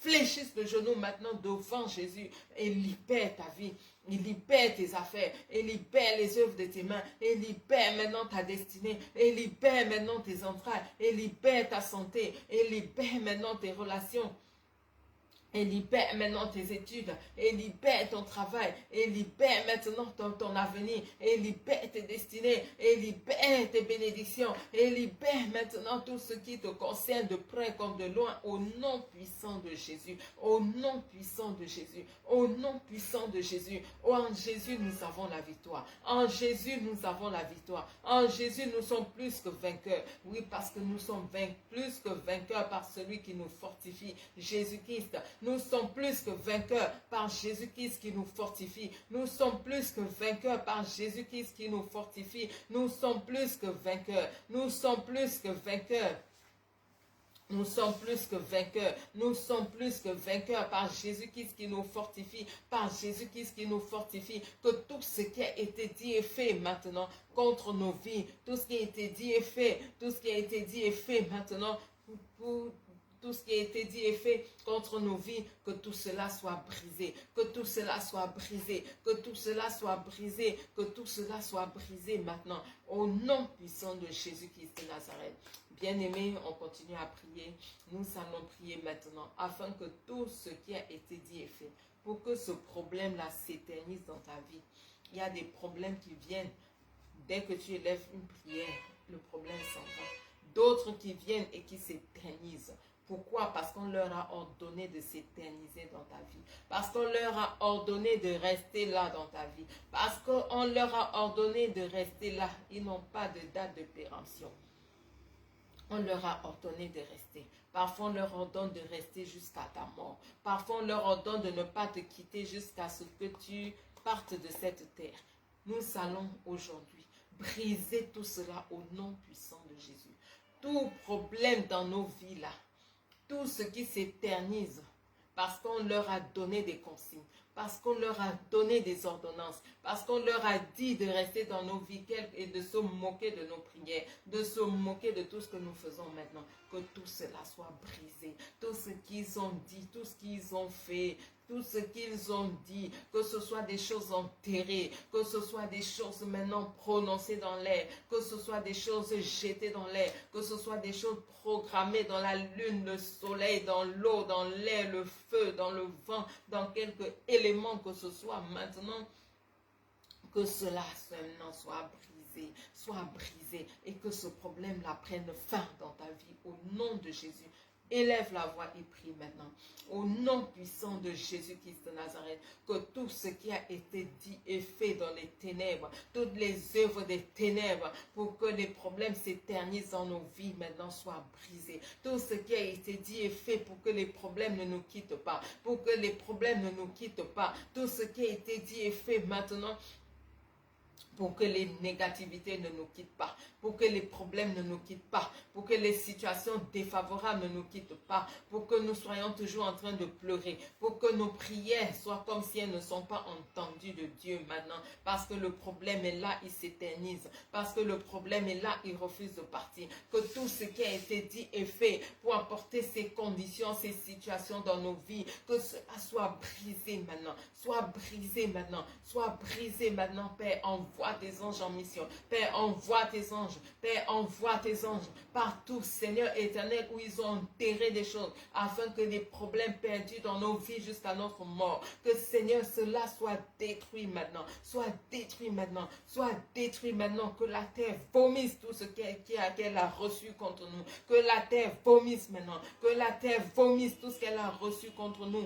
fléchisse le genou maintenant devant Jésus et libère ta vie. Il libère tes affaires, et libère les œuvres de tes mains, et libère maintenant ta destinée, et libère maintenant tes entrailles, et libère ta santé, et libère maintenant tes relations. Et libère maintenant tes études, et libère ton travail, et libère maintenant ton avenir, et libère tes destinées, et libère tes bénédictions, et libère maintenant tout ce qui te concerne de près comme de loin, au nom puissant de Jésus, au nom puissant de Jésus, au nom puissant de Jésus. Oh, en Jésus, nous avons la victoire. En Jésus, nous avons la victoire. En Jésus, nous sommes plus que vainqueurs. Oui, parce que nous sommes plus que vainqueurs par celui qui nous fortifie, Jésus-Christ. Nous sommes plus que vainqueurs par Jésus-Christ qui nous fortifie. Nous sommes plus que vainqueurs par Jésus-Christ qui nous fortifie. Nous sommes plus que vainqueurs. Nous sommes plus que vainqueurs. Nous sommes plus que vainqueurs. Nous sommes plus que vainqueurs par Jésus-Christ qui nous fortifie. Par Jésus-Christ qui nous fortifie. Que tout ce qui a été dit est fait maintenant contre nos vies. Tout ce qui a été dit est fait. Tout ce qui a été dit est fait maintenant pour tout ce qui a été dit et fait contre nos vies, que tout cela soit brisé, que tout cela soit brisé, que tout cela soit brisé, que tout cela soit brisé maintenant, au nom puissant de Jésus-Christ de Nazareth. Bien-aimés, on continue à prier. Nous allons prier maintenant, afin que tout ce qui a été dit et fait, pour que ce problème-là s'éternise dans ta vie. Il y a des problèmes qui viennent, dès que tu élèves une prière, le problème s'en va. D'autres qui viennent et qui s'éternisent. Pourquoi? Parce qu'on leur a ordonné de s'éterniser dans ta vie. Parce qu'on leur a ordonné de rester là dans ta vie. Parce qu'on leur a ordonné de rester là. Ils n'ont pas de date de péremption. On leur a ordonné de rester. Parfois, on leur ordonne de rester jusqu'à ta mort. Parfois, on leur ordonne de ne pas te quitter jusqu'à ce que tu partes de cette terre. Nous allons aujourd'hui briser tout cela au nom puissant de Jésus. Tout problème dans nos vies là, tout ce qui s'éternise, parce qu'on leur a donné des consignes, parce qu'on leur a donné des ordonnances, parce qu'on leur a dit de rester dans nos vies et de se moquer de nos prières, de se moquer de tout ce que nous faisons maintenant, que tout cela soit brisé, tout ce qu'ils ont dit, tout ce qu'ils ont fait, tout ce qu'ils ont dit, que ce soit des choses enterrées, que ce soit des choses maintenant prononcées dans l'air, que ce soit des choses jetées dans l'air, que ce soit des choses programmées dans la lune, le soleil, dans l'eau, dans l'air, le feu, dans le vent, dans quelque élément que ce soit maintenant, que cela maintenant soit brisé et que ce problème-là prenne fin dans ta vie au nom de Jésus. Élève la voix et prie maintenant. Au nom puissant de Jésus-Christ de Nazareth, que tout ce qui a été dit et fait dans les ténèbres, toutes les œuvres des ténèbres, pour que les problèmes s'éternisent dans nos vies maintenant soient brisés. Tout ce qui a été dit et fait pour que les problèmes ne nous quittent pas, pour que les problèmes ne nous quittent pas. Tout ce qui a été dit et fait maintenant, pour que les négativités ne nous quittent pas, pour que les problèmes ne nous quittent pas, pour que les situations défavorables ne nous quittent pas, pour que nous soyons toujours en train de pleurer, pour que nos prières soient comme si elles ne sont pas entendues de Dieu maintenant, parce que le problème est là, il s'éternise, parce que le problème est là, il refuse de partir, que tout ce qui a été dit et fait pour apporter ces conditions, ces situations dans nos vies, que cela soit brisé maintenant, soit brisé maintenant, soit brisé maintenant, Père, envoie tes anges en mission. Père, envoie tes anges. Père, envoie tes anges partout, Seigneur éternel, où ils ont enterré des choses, afin que les problèmes perdus dans nos vies jusqu'à notre mort, que Seigneur, cela soit détruit maintenant, soit détruit maintenant, soit détruit maintenant, que la terre vomisse tout ce qu'elle a reçu contre nous, que la terre vomisse maintenant, que la terre vomisse tout ce qu'elle a reçu contre nous.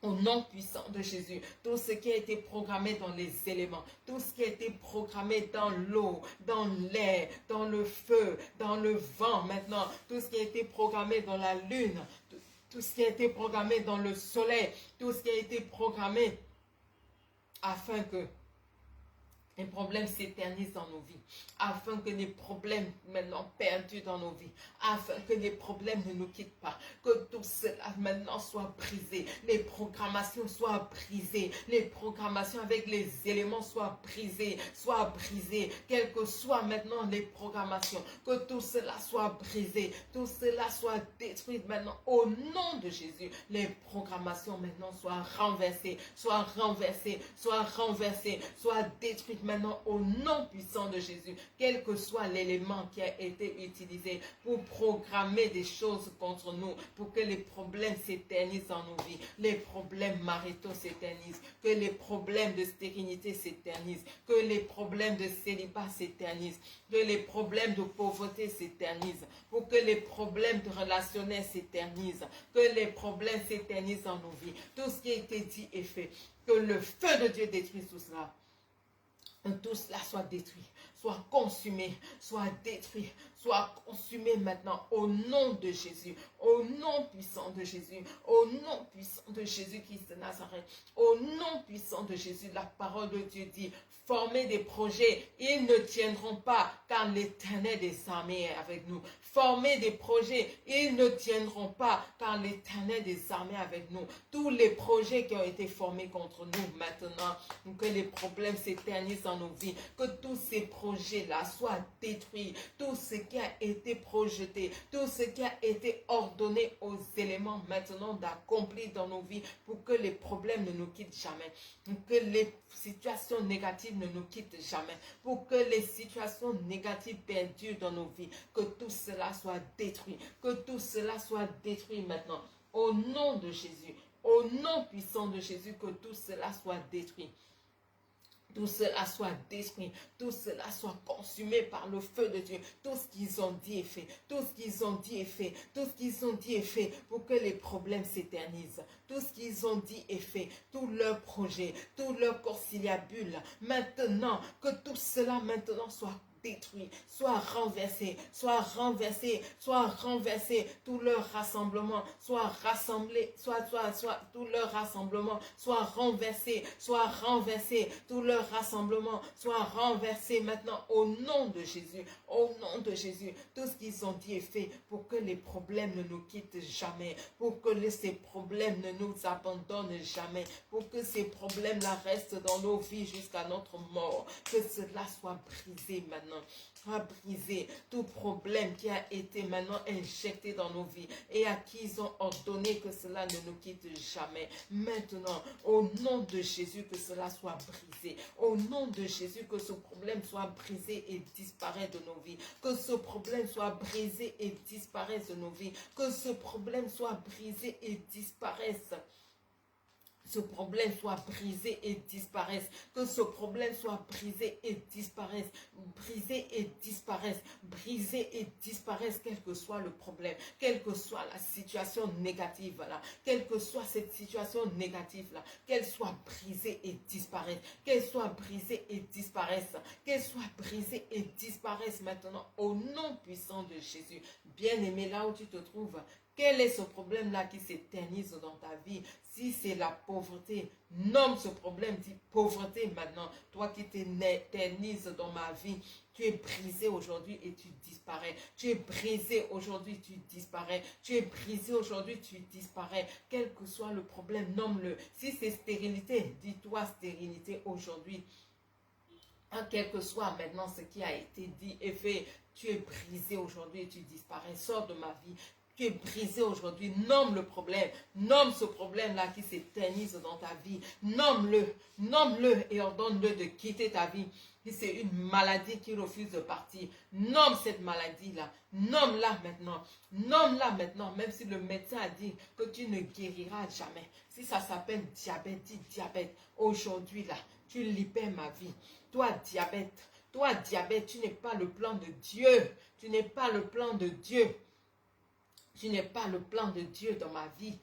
Au nom puissant de Jésus, tout ce qui a été programmé dans les éléments, tout ce qui a été programmé dans l'eau, dans l'air, dans le feu, dans le vent maintenant, tout ce qui a été programmé dans la lune, tout ce qui a été programmé dans le soleil, tout ce qui a été programmé afin que les problèmes s'éternisent dans nos vies, afin que les problèmes maintenant perdus dans nos vies, afin que les problèmes ne nous quittent pas, que tout cela maintenant soit brisé, les programmations soient brisées, les programmations avec les éléments soient brisées, quelles que soient maintenant les programmations, que tout cela soit brisé, tout cela soit détruit maintenant au nom de Jésus, les programmations maintenant soient renversées, soient détruites maintenant au nom puissant de Jésus, quel que soit l'élément qui a été utilisé pour programmer des choses contre nous, pour que les problèmes s'éternisent dans nos vies, les problèmes maritaux s'éternisent, que les problèmes de stérilité s'éternisent, que les problèmes de célibat s'éternisent, que les problèmes de pauvreté s'éternisent, pour que les problèmes de relationnels s'éternisent, que les problèmes s'éternisent dans nos vies. Tout ce qui a été dit est fait. Que le feu de Dieu détruise tout cela. Que tout cela soit détruit, soit consumé, soit détruit, soit consumé maintenant au nom de Jésus, au nom puissant de Jésus, au nom puissant de Jésus-Christ de Nazareth, au nom puissant de Jésus. La parole de Dieu dit, former des projets, ils ne tiendront pas car l'Éternel des armées est avec nous. Former des projets, ils ne tiendront pas car l'Éternel des armées est avec nous. Tous les projets qui ont été formés contre nous maintenant, que les problèmes s'éternisent dans nos vies, que tous ces projets-là soient détruits, tout ce qui a été projeté, tout ce qui a été ordonné aux éléments maintenant d'accomplir dans nos vies pour que les problèmes ne nous quittent jamais, pour que les situations négatives ne nous quittent jamais, pour que les situations négatives perdurent dans nos vies, que tout cela soit détruit, que tout cela soit détruit maintenant, au nom de Jésus, au nom puissant de Jésus, que tout cela soit détruit. Tout cela soit détruit, tout cela soit consumé par le feu de Dieu. Tout ce qu'ils ont dit est fait, tout ce qu'ils ont dit est fait, tout ce qu'ils ont dit est fait pour que les problèmes s'éternisent. Tout ce qu'ils ont dit est fait, tous leurs projets, tous leurs conciliabules. Maintenant, que tout cela maintenant soit détruit, soit renversé, soit renversé, soit renversé, tout leur rassemblement, soit rassemblé, soit tout leur rassemblement, soit renversé, tout leur rassemblement, soit renversé maintenant au nom de Jésus, au nom de Jésus. Tout ce qu'ils ont dit est fait pour que les problèmes ne nous quittent jamais, pour que ces problèmes ne nous abandonnent jamais, pour que ces problèmes-là restent dans nos vies jusqu'à notre mort, que cela soit brisé maintenant. Soit brisé tout problème qui a été maintenant injecté dans nos vies et à qui ils ont ordonné que cela ne nous quitte jamais. Maintenant, au nom de Jésus, que cela soit brisé. Au nom de Jésus, que ce problème soit brisé et disparaisse de nos vies. Que ce problème soit brisé et disparaisse de nos vies. Que ce problème soit brisé et disparaisse. Ce problème soit brisé et disparaisse. Que ce problème soit brisé et disparaisse. Brisé et disparaisse. Brisé et disparaisse, quel que soit le problème. Quelle que soit la situation négative là. Quelle que soit cette situation négative là. Qu'elle soit brisée et disparaisse. Qu'elle soit brisée et disparaisse. Qu'elle soit brisée et disparaisse maintenant au nom puissant de Jésus. Bien-aimé, là où tu te trouves, quel est ce problème-là qui s'éternise dans ta vie? Si c'est la pauvreté, nomme ce problème, dis pauvreté maintenant. Toi qui t'éternises dans ma vie, tu es brisé aujourd'hui et tu disparais. Tu es brisé aujourd'hui, tu disparais. Tu es brisé aujourd'hui, tu disparais. Quel que soit le problème, nomme-le. Si c'est stérilité, dis-toi stérilité aujourd'hui. Quel que soit maintenant ce qui a été dit et fait, tu es brisé aujourd'hui et tu disparais. Sors de ma vie. Tu es brisé aujourd'hui, nomme le problème, nomme ce problème-là qui s'éternise dans ta vie, nomme-le et ordonne-le de quitter ta vie. Si c'est une maladie qui refuse de partir, nomme cette maladie-là, nomme-la maintenant, même si le médecin a dit que tu ne guériras jamais. Si ça s'appelle diabète, dis diabète, aujourd'hui là, tu libères ma vie. Toi diabète, tu n'es pas le plan de Dieu, tu n'es pas le plan de Dieu. Tu n'es pas le plan de Dieu dans ma vie.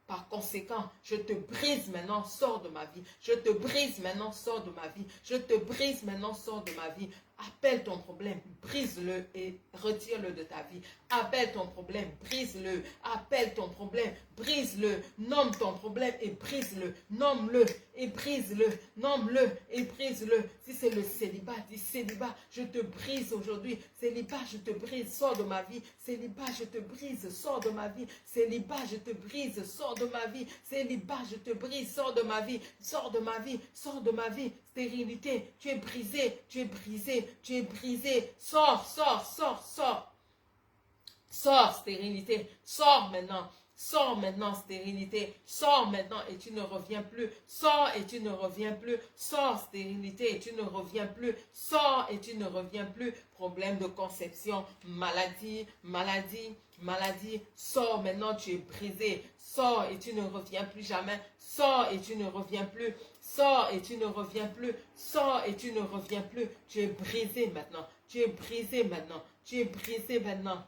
Par conséquent, je te brise maintenant, sors de ma vie. Je te brise maintenant, sors de ma vie. Je te brise maintenant, sors de ma vie. Appelle ton problème, brise-le et retire-le de ta vie. Appelle ton problème, brise-le. Appelle ton problème, brise-le. Nomme ton problème et brise-le. Nomme-le et brise-le. Nomme-le et brise-le. Si c'est le célibat, dis célibat, je te brise aujourd'hui. Célibat, je te brise, sors de ma vie. Célibat, je te brise, sors de ma vie. Célibat, je te brise, sors de ma vie. Célibat, je te brise, sors de ma vie. Sors de ma vie, sors de ma vie. Stérilité, tu es brisé, tu es brisé, tu es brisé. Sors, sors, sors, sors. Sors, stérilité, sors maintenant. Sors maintenant, stérilité. Sors maintenant et tu ne reviens plus. Sors et tu ne reviens plus. Sors, stérilité, et tu ne reviens plus. Sors et tu ne reviens plus. Problème de conception, maladie, maladie, maladie. Sors maintenant, tu es brisé. Sors et tu ne reviens plus jamais. Sors et tu ne reviens plus. Sors et tu ne reviens plus. Sors et tu ne reviens plus. Tu es brisé maintenant. Tu es brisé maintenant. Tu es brisé maintenant.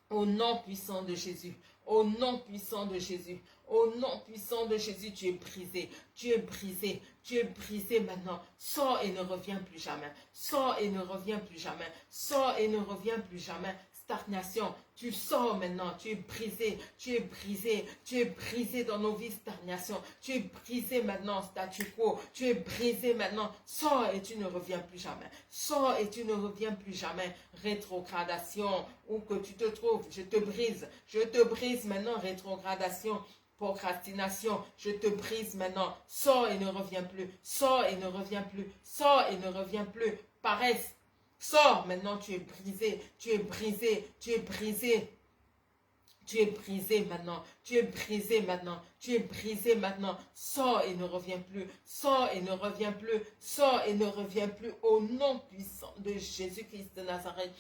Au nom puissant de Jésus. Au nom puissant de Jésus. Au nom puissant de Jésus, tu es brisé. Tu es brisé. Tu es brisé maintenant. Sors et ne reviens plus jamais. Sors et ne reviens plus jamais. Sors et ne reviens plus jamais. Stagnation, tu sors maintenant, tu es brisé, tu es brisé, tu es brisé dans nos vies, stagnation, tu es brisé maintenant, statu quo, tu es brisé maintenant, sors et tu ne reviens plus jamais, sors et tu ne reviens plus jamais, rétrogradation, où que tu te trouves, je te brise maintenant, rétrogradation, procrastination, je te brise maintenant, sors et ne reviens plus, sors et ne reviens plus, sors et ne reviens plus, paresse, sors maintenant, tu es brisé, tu es brisé, tu es brisé. Tu es brisé maintenant, tu es brisé maintenant, tu es brisé maintenant. Sors et ne reviens plus, sors et ne reviens plus, sors et ne reviens plus au nom puissant de Jésus-Christ de Nazareth.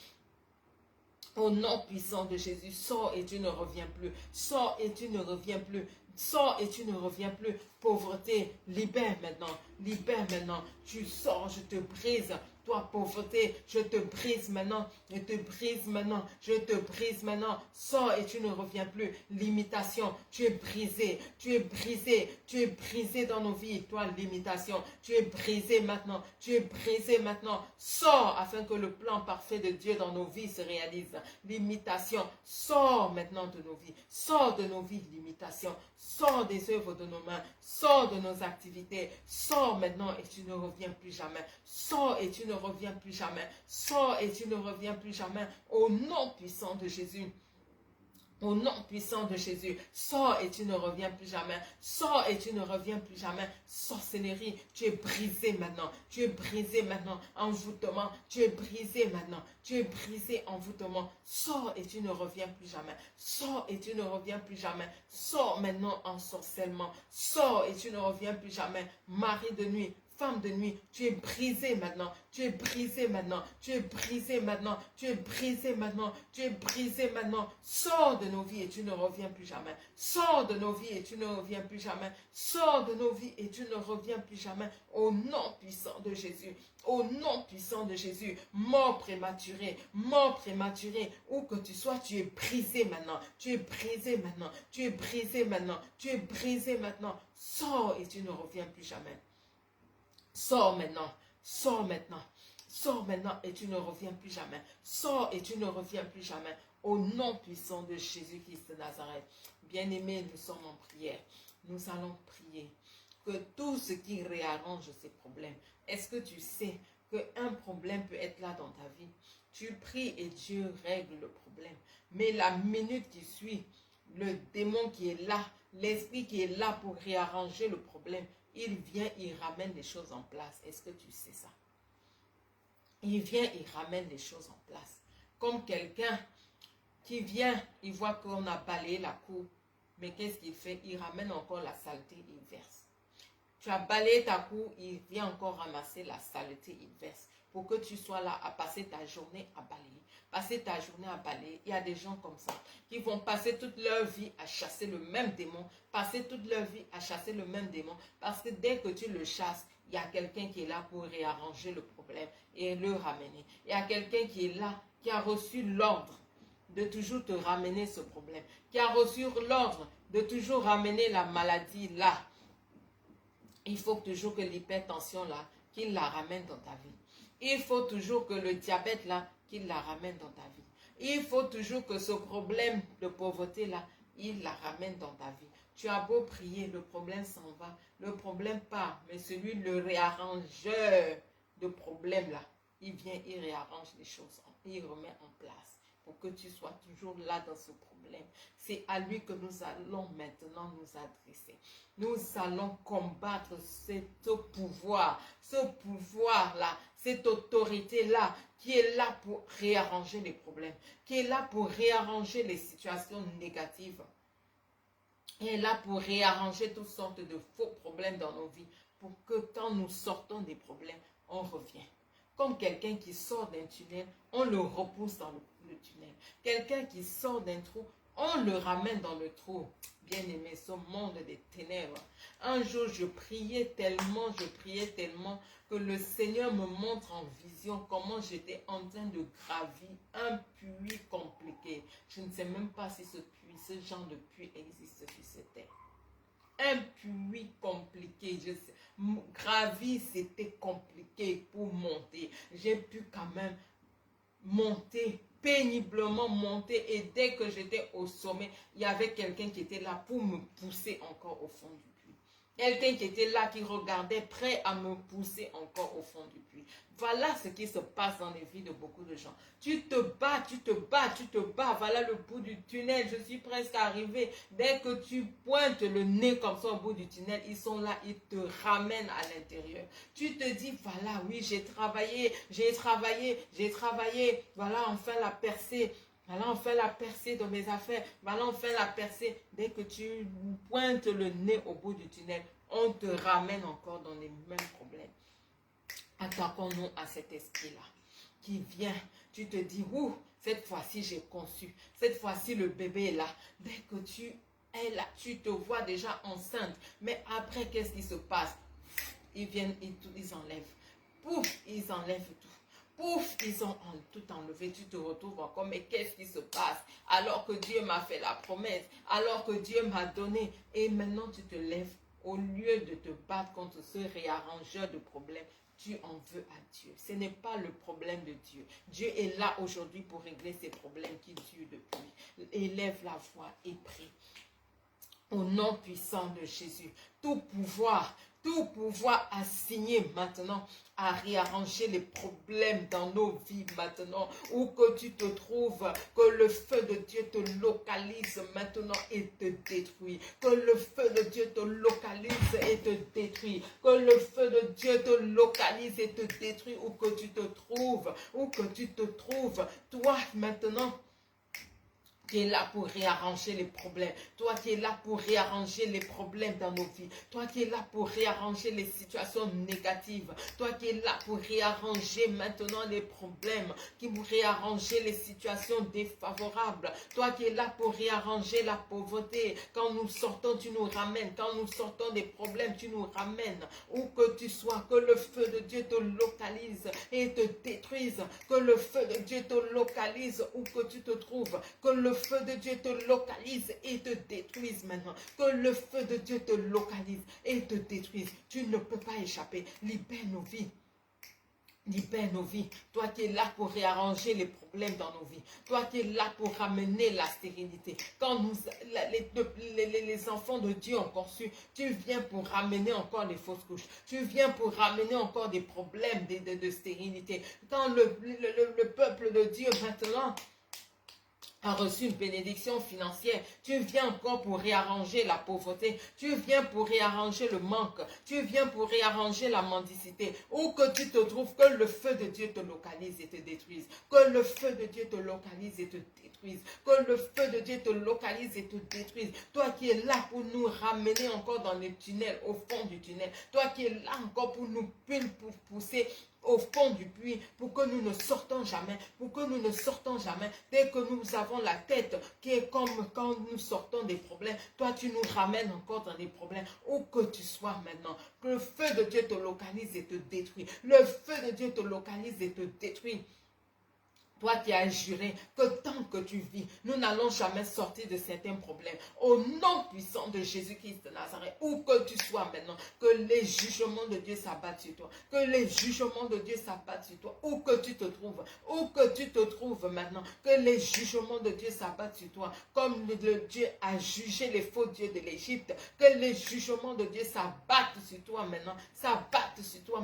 Au nom puissant de Jésus, sors et tu ne reviens plus, sors et tu ne reviens plus. Sors et tu ne reviens plus. Pauvreté, libère maintenant. Tu sors, je te brise. Toi, pauvreté, je te brise maintenant. Je te brise maintenant. Je te brise maintenant. Sors et tu ne reviens plus. Limitation, tu es brisé. Tu es brisé. Tu es brisé dans nos vies. Toi, limitation, tu es brisé maintenant. Tu es brisé maintenant. Sors afin que le plan parfait de Dieu dans nos vies se réalise. Limitation, sors maintenant de nos vies. Sors de nos vies, limitation. Sors des œuvres de nos mains, sors de nos activités, sors maintenant et tu ne reviens plus jamais, sors et tu ne reviens plus jamais, sors et tu ne reviens plus jamais, au nom puissant de Jésus. Au nom puissant de Jésus, sors et tu ne reviens plus jamais. Sors et tu ne reviens plus jamais. Sorcellerie, tu es brisé maintenant. Tu es brisé maintenant. Envoûtement, tu es brisé maintenant. Tu es brisé envoûtement. Sors et tu ne reviens plus jamais. Sors et tu ne reviens plus jamais. Sors maintenant ensorcellement. Sors et tu ne reviens plus jamais. Mari de nuit. Femme de nuit, tu es brisé maintenant, tu es brisé maintenant, tu es brisé maintenant, tu es brisé maintenant, tu es brisé maintenant. Sors de nos vies et tu ne reviens plus jamais. Sors de nos vies et tu ne reviens plus jamais. Sors de nos vies et tu ne reviens plus jamais. Au nom puissant de Jésus, au nom puissant de Jésus, mort prématurée, où que tu sois, tu es brisé maintenant, tu es brisé maintenant, tu es brisé maintenant, tu es brisé maintenant. Sors et tu ne reviens plus jamais. Sors maintenant, sors maintenant, sors maintenant et tu ne reviens plus jamais. Sors et tu ne reviens plus jamais. Au nom puissant de Jésus-Christ de Nazareth. Bien-aimés, nous sommes en prière. Nous allons prier que tout ce qui réarrange ces problèmes. Est-ce que tu sais qu'un problème peut être là dans ta vie? Tu pries et Dieu règle le problème. Mais la minute qui suit, le démon qui est là, l'esprit qui est là pour réarranger le problème, il vient, il ramène les choses en place. Est-ce que tu sais ça? Il vient, il ramène les choses en place. Comme quelqu'un qui vient, il voit qu'on a balayé la cour. Mais qu'est-ce qu'il fait? Il ramène encore la saleté, il verse. Tu as balayé ta cour, il vient encore ramasser la saleté, il verse. Pour que tu sois là à passer ta journée à balayer. Passer ta journée à balayer. Il y a des gens comme ça qui vont passer toute leur vie à chasser le même démon. Passer toute leur vie à chasser le même démon. Parce que dès que tu le chasses, il y a quelqu'un qui est là pour réarranger le problème et le ramener. Il y a quelqu'un qui est là, qui a reçu l'ordre de toujours te ramener ce problème. Qui a reçu l'ordre de toujours ramener la maladie là. Il faut toujours que l'hypertension là, qu'il la ramène dans ta vie. Il faut toujours que le diabète là, qu'il la ramène dans ta vie. Il faut toujours que ce problème de pauvreté là, il la ramène dans ta vie. Tu as beau prier, le problème s'en va, le problème part, mais celui, le réarrangeur de problème là, il vient, il réarrange les choses, il remet en place pour que tu sois toujours là dans ce problème. C'est à lui que nous allons maintenant nous adresser. Nous allons combattre ce pouvoir-là, cette autorité-là, qui est là pour réarranger les problèmes, qui est là pour réarranger les situations négatives est là pour réarranger toutes sortes de faux problèmes dans nos vies, pour que quand nous sortons des problèmes, on revient. Comme quelqu'un qui sort d'un tunnel, on le repousse dans le tunnel. Quelqu'un qui sort d'un trou, on le ramène dans le trou. Bien-aimé, ce monde des ténèbres. Un jour, je priais tellement que le Seigneur me montre en vision comment j'étais en train de gravir un puits compliqué. Je ne sais même pas si ce genre de puits existe sur cette terre. Un puits compliqué. Gravir, c'était compliqué pour monter. J'ai pu quand même monter, péniblement monter, et dès que j'étais au sommet, il y avait quelqu'un qui était là pour me pousser encore au fond du puits. Quelqu'un qui était là, qui regardait, prêt à me pousser encore au fond du puits. Voilà ce qui se passe dans les vies de beaucoup de gens. Tu te bats, tu te bats, tu te bats. Voilà le bout du tunnel. Je suis presque arrivé. Dès que tu pointes le nez comme ça au bout du tunnel, ils sont là, ils te ramènent à l'intérieur. Tu te dis, voilà, oui, j'ai travaillé. Voilà, enfin la percée. Voilà, on fait la percée dans mes affaires. Voilà, on fait la percée. Dès que tu pointes le nez au bout du tunnel, on te ramène encore dans les mêmes problèmes. Attaquons-nous à cet esprit-là qui vient. Tu te dis, ouh, cette fois-ci j'ai conçu. Cette fois-ci le bébé est là. Dès que tu es là, tu te vois déjà enceinte. Mais après, qu'est-ce qui se passe? Ils viennent, ils enlèvent. Pouf, ils enlèvent tout. Pouf, ils ont tout enlevé, tu te retrouves encore, mais qu'est-ce qui se passe? Alors que Dieu m'a fait la promesse, alors que Dieu m'a donné, et maintenant tu te lèves, au lieu de te battre contre ce réarrangeur de problèmes, tu en veux à Dieu. Ce n'est pas le problème de Dieu. Dieu est là aujourd'hui pour régler ces problèmes qui durent depuis. Élève la voix et prie. Au nom puissant de Jésus, tout pouvoir assigné maintenant à réarranger les problèmes dans nos vies maintenant, où que tu te trouves, que le feu de Dieu te localise maintenant et te détruit, que le feu de Dieu te localise et te détruit, que le feu de Dieu te localise et te détruit, où que tu te trouves, toi maintenant, qui est là pour réarranger les problèmes. Toi qui es là pour réarranger les problèmes dans nos vies. Toi qui es là pour réarranger les situations négatives. Toi qui es là pour réarranger maintenant les problèmes. Qui pour réarranger les situations défavorables. Toi qui es là pour réarranger la pauvreté. Quand nous sortons, tu nous ramènes. Quand nous sortons des problèmes, tu nous ramènes. Où que tu sois, que le feu de Dieu te localise et te détruise. Que le feu de Dieu te localise où que tu te trouves. Que le feu de Dieu te localise et te détruise maintenant. Que le feu de Dieu te localise et te détruise. Tu ne peux pas échapper. Libère nos vies. Libère nos vies. Toi qui es là pour réarranger les problèmes dans nos vies. Toi qui es là pour ramener la stérilité. Quand les enfants de Dieu ont conçu, tu viens pour ramener encore les fausses couches. Tu viens pour ramener encore des problèmes de stérilité. Quand le peuple de Dieu maintenant a reçu une bénédiction financière, tu viens encore pour réarranger la pauvreté, tu viens pour réarranger le manque, tu viens pour réarranger la mendicité, où que tu te trouves, que le feu de Dieu te localise et te détruise, que le feu de Dieu te localise et te détruise, que le feu de Dieu te localise et te détruise, toi qui es là pour nous ramener encore dans les tunnels, au fond du tunnel, toi qui es là encore pour nous pousser au fond du puits, pour que nous ne sortons jamais, dès que nous avons la tête qui est comme quand nous sortons des problèmes, toi tu nous ramènes encore dans des problèmes, où que tu sois maintenant, que le feu de Dieu te localise et te détruit, le feu de Dieu te localise et te détruit. Toi qui as juré que tant que tu vis, nous n'allons jamais sortir de certains problèmes. Au nom puissant de Jésus-Christ de Nazareth, où que tu sois maintenant, que les jugements de Dieu s'abattent sur toi. Que les jugements de Dieu s'abattent sur toi. Où que tu te trouves maintenant, que les jugements de Dieu s'abattent sur toi. Comme le Dieu a jugé les faux dieux de l'Égypte, que les jugements de Dieu s'abattent sur toi maintenant. S'abattent sur toi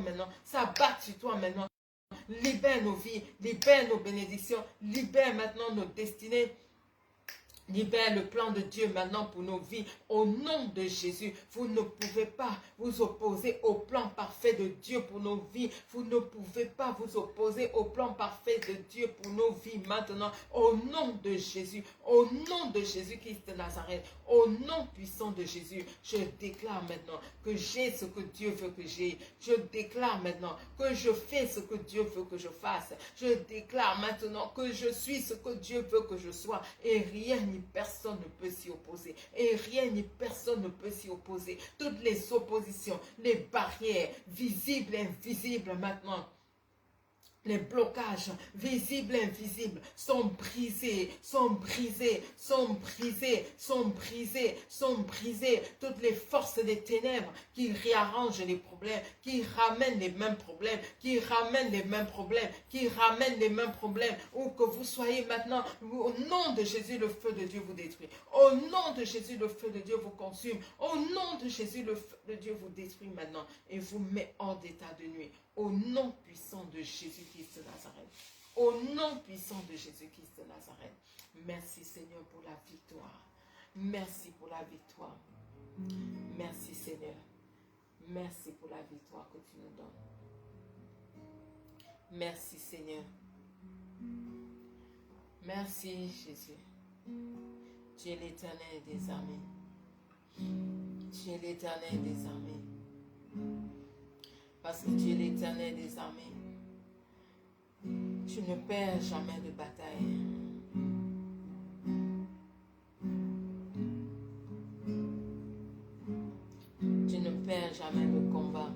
maintenant. Libère nos vies, libère nos bénédictions, libère maintenant nos destinées. Libère le plan de Dieu maintenant pour nos vies. Au nom de Jésus, vous ne pouvez pas vous opposer au plan parfait de Dieu pour nos vies. Vous ne pouvez pas vous opposer au plan parfait de Dieu pour nos vies maintenant. Au nom de Jésus, au nom de Jésus-Christ de Nazareth, au nom puissant de Jésus, je déclare maintenant que j'ai ce que Dieu veut que j'ai. Je déclare maintenant que je fais ce que Dieu veut que je fasse. Je déclare maintenant que je suis ce que Dieu veut que je sois. Et rien ni personne ne peut s'y opposer. Et rien ni personne ne peut s'y opposer. Toutes les oppositions, les barrières, visibles et invisibles maintenant, les blocages visibles et invisibles sont brisés, sont brisés, sont brisés, sont brisés, sont brisés. Toutes les forces des ténèbres qui réarrangent les problèmes, qui ramènent les mêmes problèmes, qui ramènent les mêmes problèmes, qui ramènent les mêmes problèmes. Où que vous soyez maintenant, au nom de Jésus, le feu de Dieu vous détruit. Au nom de Jésus, le feu de Dieu vous consume. Au nom de Jésus, le feu de Dieu vous détruit maintenant et vous met hors d'état de nuit. Au nom puissant de Jésus-Christ de Nazareth. Au nom puissant de Jésus-Christ de Nazareth. Merci Seigneur pour la victoire. Merci pour la victoire. Merci Seigneur. Merci pour la victoire que tu nous donnes. Merci Seigneur. Merci Jésus. Tu es l'Éternel des armées. Tu es l'Éternel des armées. Parce que tu es l'Éternel des armées. Tu ne perds jamais de bataille. Tu ne perds jamais de combat.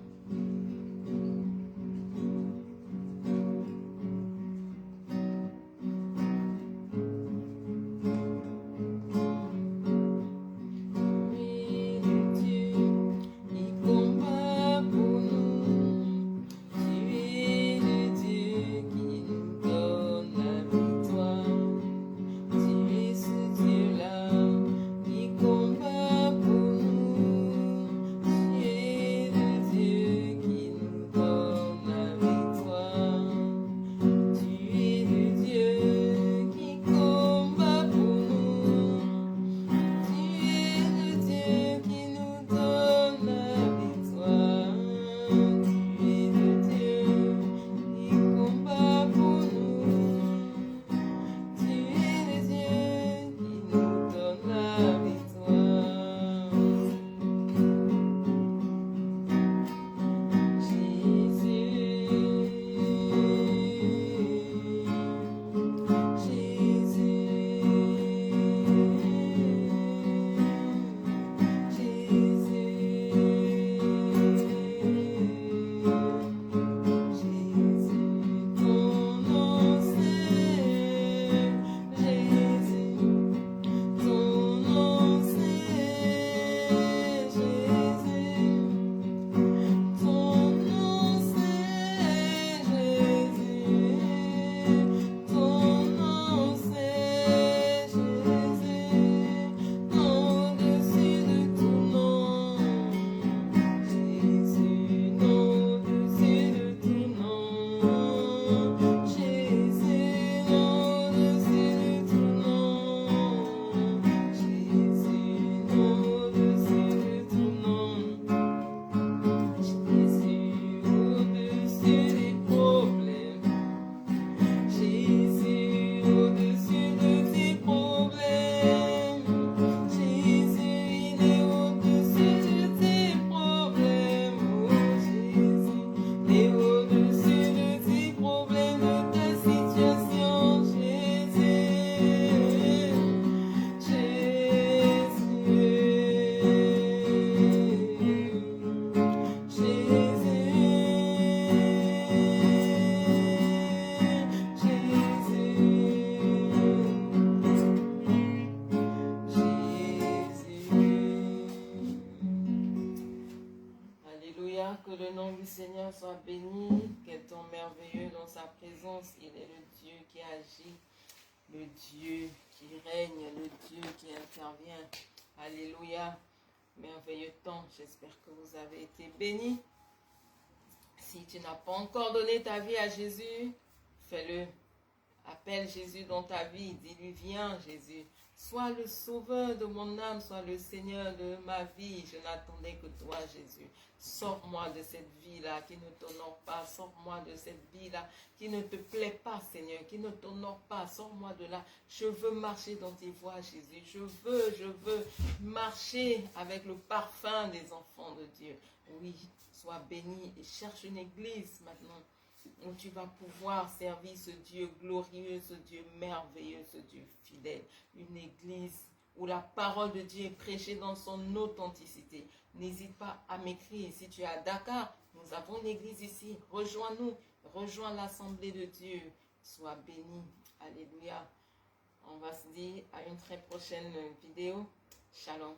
Seigneur soit béni, qu'est ton merveilleux dans sa présence. Il est le Dieu qui agit, le Dieu qui règne, le Dieu qui intervient. Alléluia, merveilleux temps. J'espère que vous avez été bénis. Si tu n'as pas encore donné ta vie à Jésus, fais-le. Appelle Jésus dans ta vie. Dis-lui, viens Jésus, Sois le sauveur de mon âme, sois le Seigneur de ma vie. Je n'attendais que toi, Jésus. Sors-moi de cette vie-là qui ne t'honore pas. Sors-moi de cette vie-là qui ne te plaît pas, Seigneur, qui ne t'honore pas. Sors-moi de là. Je veux marcher dans tes voies, Jésus. Je veux marcher avec le parfum des enfants de Dieu. Oui, sois béni et cherche une église maintenant où tu vas pouvoir servir ce Dieu glorieux, ce Dieu merveilleux, ce Dieu fidèle. Une église où la parole de Dieu est prêchée dans son authenticité. N'hésite pas à m'écrire. Si tu es à Dakar, nous avons une église ici. Rejoins-nous, rejoins l'assemblée de Dieu. Sois béni. Alléluia. On va se dire à une très prochaine vidéo. Shalom.